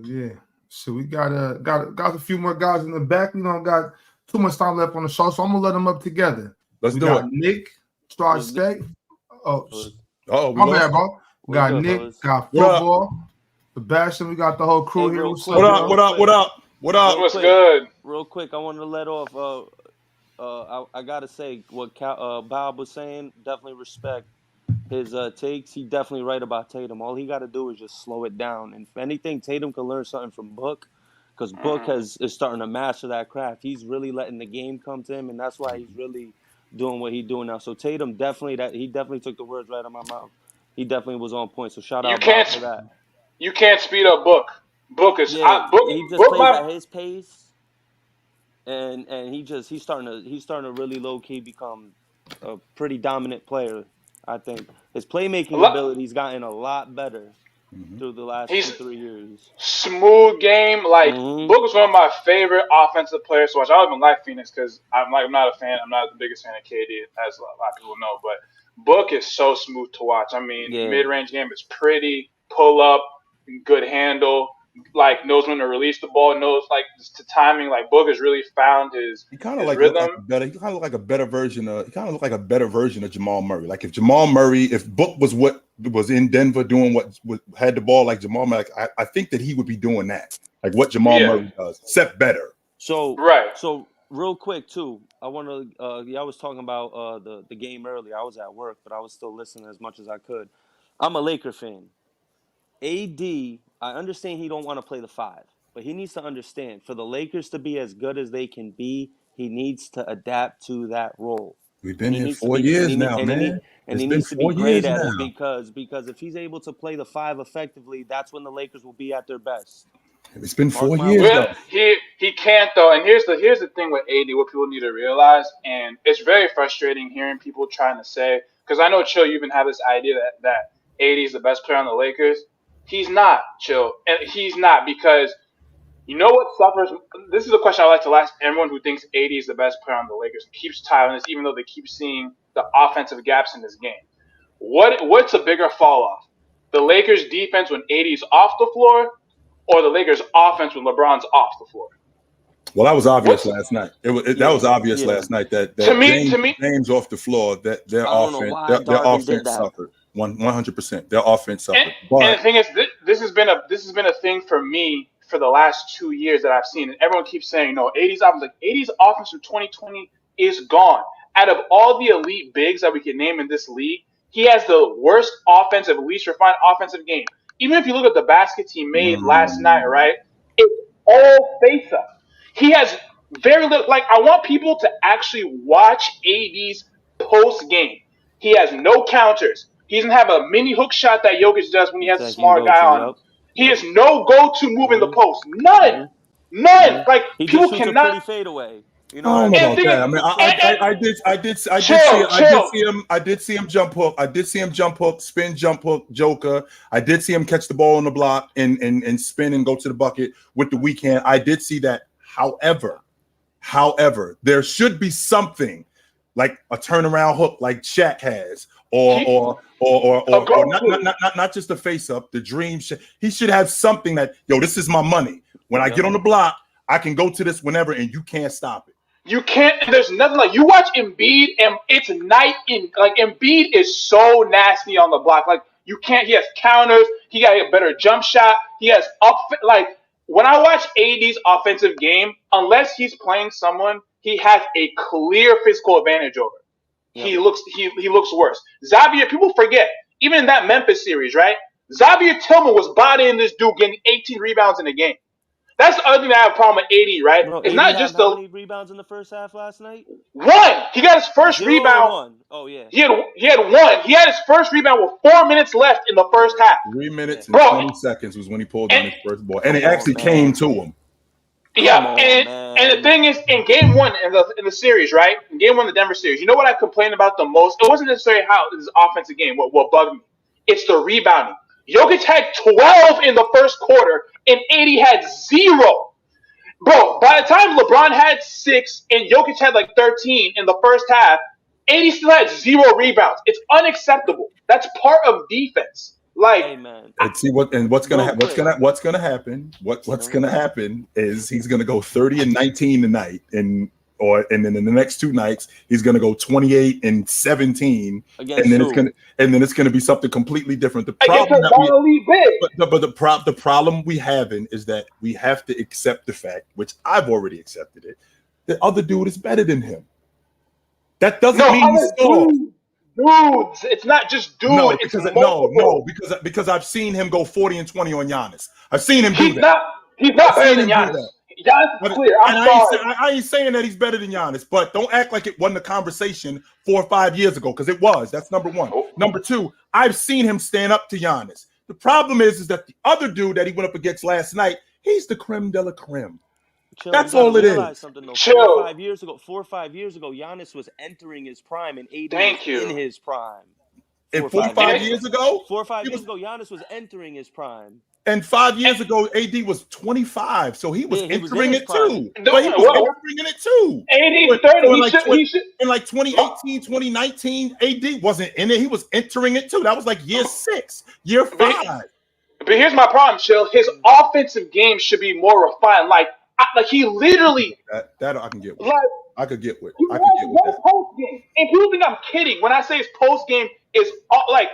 Yeah. So we got a few more guys in the back. We don't got too much time left on the show, so I'm gonna let them up together. Let's do it. Nick, Skate. Oh, my bad, bro. We got Nick, got football, Sebastian. We got the whole crew here. What up? What's good? Real quick, I wanted to let off. I gotta say what Bob was saying. Definitely respect his takes. He definitely right about Tatum. All he got to do is just slow it down. And if anything, Tatum can learn something from Book, because Book is starting to master that craft. He's really letting the game come to him, and that's why he's really doing what he's doing now. So Tatum definitely took the words right out of my mouth. He definitely was on point. So shout out Bob for that. You can't speed up Book. Book is he just plays at his pace, and he's starting to really low key become a pretty dominant player. I think his playmaking ability's gotten a lot better through the last 2-3 years. Smooth game, Book is one of my favorite offensive players to watch. I don't even like Phoenix because I'm not a fan. I'm not the biggest fan of KD, as a lot of people know. But Book is so smooth to watch. I mean, mid-range game is pretty, pull up, good handle. Knows when to release the ball, knows just the timing. Book has really found his rhythm. He kind of look like a better version of Jamal Murray. Like if Book was what was in Denver doing what had the ball like Jamal Murray, I think that he would be doing that. Like what Jamal Murray does, except better. So real quick too, I want to. I was talking about the game earlier. I was at work, but I was still listening as much as I could. I'm a Laker fan. AD, I understand he don't want to play the 5, but he needs to understand for the Lakers to be as good as they can be, he needs to adapt to that role. We've been here 4 years now, man. He needs to be great at it because if he's able to play the 5 effectively, that's when the Lakers will be at their best. It's been 4 years. Well, he can't though, and here's the thing with AD. What people need to realize, and it's very frustrating hearing people trying to say, because I know Chill, you even have this idea that AD is the best player on the Lakers. He's not, Chill, and he's not, because you know what suffers. This is a question I like to ask everyone who thinks AD is the best player on the Lakers, keeps tiling this, even though they keep seeing the offensive gaps in this game. What's a bigger fall off? The Lakers defense when AD's off the floor, or the Lakers offense when LeBron's off the floor? Well, that was obvious last night. That was obvious last night that James off the floor, that their offense suffered. 100%. Their offense suffered. And the thing is, this has been a thing for me for the last 2 years that I've seen, and everyone keeps saying, no, AD's offense from 2020 is gone. Out of all the elite bigs that we can name in this league, he has the worst offensive, least refined offensive game. Even if you look at the baskets he made last night, right? It's all face-up. He has very little. Like, I want people to actually watch AD's post-game. He has no counters. He doesn't have a mini hook shot that Jokic does when he has a smart guy on him. He has no go-to move in the post. None. Like, he people just shoots cannot. a pretty fadeaway. You know, I don't know about that. I mean, I did see him jump hook. I did see him jump hook, spin jump hook, Joker. I did see him catch the ball on the block and spin and go to the bucket with the weak hand. I did see that. However, there should be something like a turnaround hook like Shaq has, or not just the face up, the dream. He should have something that, this is my money. When I get on the block, I can go to this whenever, and you can't stop it. You can't. And there's nothing like you watch Embiid, and it's night in. Like, Embiid is so nasty on the block. Like, you can't. He has counters. He got a better jump shot. He has up. Like, when I watch AD's offensive game, unless he's playing someone he has a clear physical advantage over, he looks worse. Xavier, people forget, even in that Memphis series, right? Xavier Tillman was bodying this dude, getting 18 rebounds in a game. That's the other thing that I have a problem with AD, right? Bro, it's AD not just how many rebounds in the first half last night? One. He got his first rebound. One. Oh yeah. He had one. He had his first rebound with 4 minutes left in the first half. 3 minutes and 20 seconds was when he pulled down his first ball, and it actually came to him. Yeah, and the thing is, in game one in the series, right? In game one of the Denver series, you know what I complained about the most? It wasn't necessarily how this offensive game. What bugged me? It's the rebounding. Jokic had 12 in the first quarter, and AD had 0. Bro, by the time LeBron had 6 and Jokic had like 13 in the first half, AD still had 0 rebounds. It's unacceptable. That's part of defense. Like, and see what's gonna happen is he's gonna go 30 and 19 tonight, and then in the next 2 nights he's gonna go 28 and 17, and then it's gonna be something completely different. The problem we having is that we have to accept the fact, which I've already accepted it, the other dude is better than him. That doesn't mean he's soft. Dudes, it's not just dude. No, because I've seen him go 40 and 20 on Giannis. I've seen him do that. He's not better than Giannis. Giannis is clear. I ain't saying that he's better than Giannis, but don't act like it wasn't a conversation 4 or 5 years ago, because it was. That's number one. Number two, I've seen him stand up to Giannis. The problem is that the other dude that he went up against last night, he's the creme de la creme. Chill, that's all it is. 4 or 5 years ago, Giannis was entering his prime, and AD was in his prime. 4 or 5 years ago? 4 or 5 years ago, Giannis was entering his prime. And 5 years ago, AD was 25, so he was entering it too. But he was entering it too. AD 30. In like 2018, 2019, AD wasn't in it. He was entering it too. That was like year 6, year 5. But here's my problem, Chill. His offensive game should be more refined. Like he literally that I can get with. I could get with. I could get with that. Post game, and people think I'm kidding when I say his post game is like.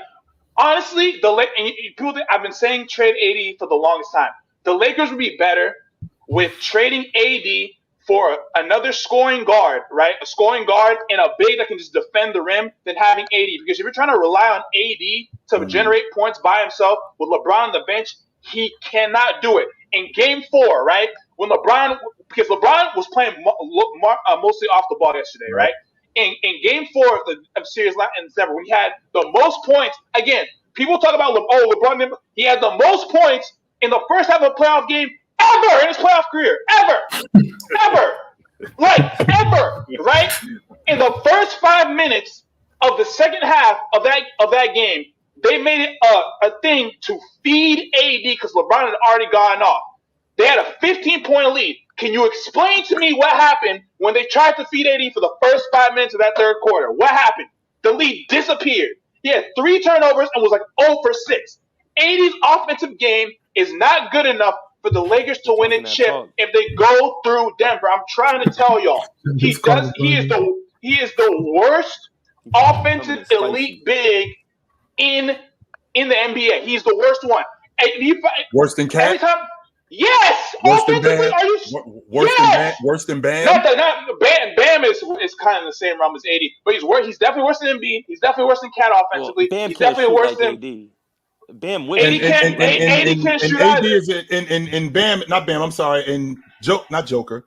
Honestly, people think I've been saying trade AD for the longest time. The Lakers would be better with trading AD for another scoring guard, right? A scoring guard and a big that can just defend the rim than having AD. Because if you're trying to rely on AD to generate points by himself with LeBron on the bench, he cannot do it. In Game 4, right, because LeBron was playing mostly off the ball yesterday, right? In Game 4 of the series in December, when he had the most points, again, people talk about LeBron. He had the most points in the first half of a playoff game ever in his playoff career. Ever. Like, ever. Right? In the first 5 minutes of the second half of that game, they made it a thing to feed AD because LeBron had already gone off. They had a 15-point lead. Can you explain to me what happened when they tried to feed AD for the first 5 minutes of that third quarter? What happened? The lead disappeared. He had 3 turnovers and was like 0 for 6. AD's offensive game is not good enough for the Lakers to win a chip if they go through Denver. I'm trying to tell y'all. He is the worst offensive elite big in the NBA. He's the worst one. Worse than Cat? Every time, yes. Worse than Bam? Are you? Worse than Bam? Bam is kind of the same realm as AD, but he's definitely worse than Embiid. He's definitely worse than Cat offensively. Well, he's definitely worse than AD. Bam, AD can't shoot AD either. is and Bam, not Bam. I'm sorry, and not Joker.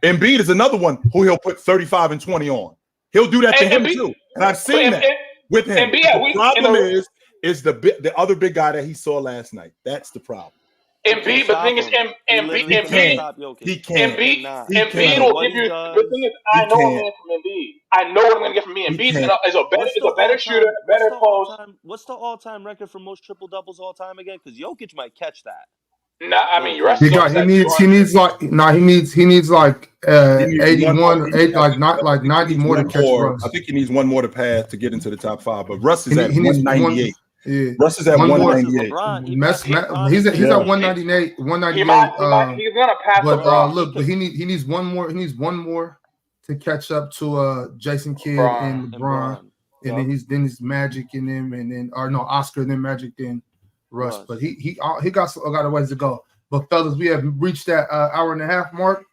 Embiid is another one who he'll put 35 and 20 on. He'll do that to him too, and I've seen that with him. The problem is the other big guy that he saw last night. That's the problem. Embiid, but the thing is, Embiid will give you. The thing is, I know a man from Embiid. I know what I'm going to get from me. Embiid is a better shooter, better post. What's the all-time record for most triple doubles all time again? Because Jokic might catch that. Nah, I mean, he needs like 81, like 90 more to catch Russ. I think he needs one more to pass to get into the top 5. But Russ is at 198. Yeah. Russ is at 198. He's at 198. 198. He's gonna pass. But he needs one more. He needs one more to catch up to Jason Kidd and LeBron, and then he's Magic in him, and then Oscar, then Magic, then Russ. But he got a ways to go. But fellas, we have reached that hour and a half mark.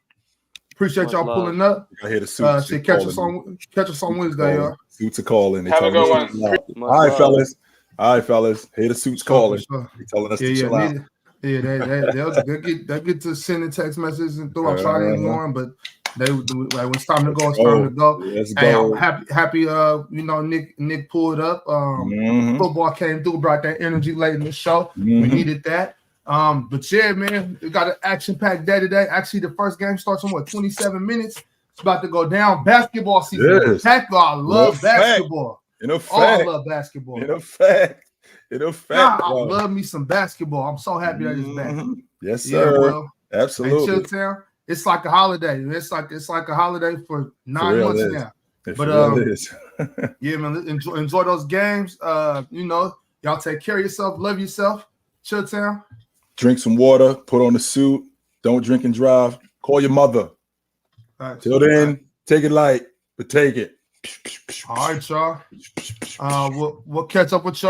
Appreciate y'all pulling up. I hear the suits. Catch us on Wednesday, y'all. Suits are calling. Have a good one. All right, fellas. Here the suits calling. Sure. They telling us to chill out. They get to sending text messages and throw. I'm trying to ignore them, but when it's time to go, it's time to go. Hey, I'm happy. Nick pulled up. Football came through, brought that energy late in the show. We needed that. But yeah, man, we got an action-packed day today. Actually, the first game starts in 27 minutes. It's about to go down. Basketball season. Yes. I love basketball. In a fact, I love basketball. In a fact. I love me some basketball. I'm so happy that it's back. Yes, sir. Bro. Absolutely. And Chilltown, it's like a holiday. It's like a holiday for 9 months now. Yeah, man, enjoy those games. Y'all take care of yourself. Love yourself. Chilltown. Drink some water. Put on the suit. Don't drink and drive. Call your mother. Right, till then, take it light, but take it. All right, y'all. We'll catch up with y'all.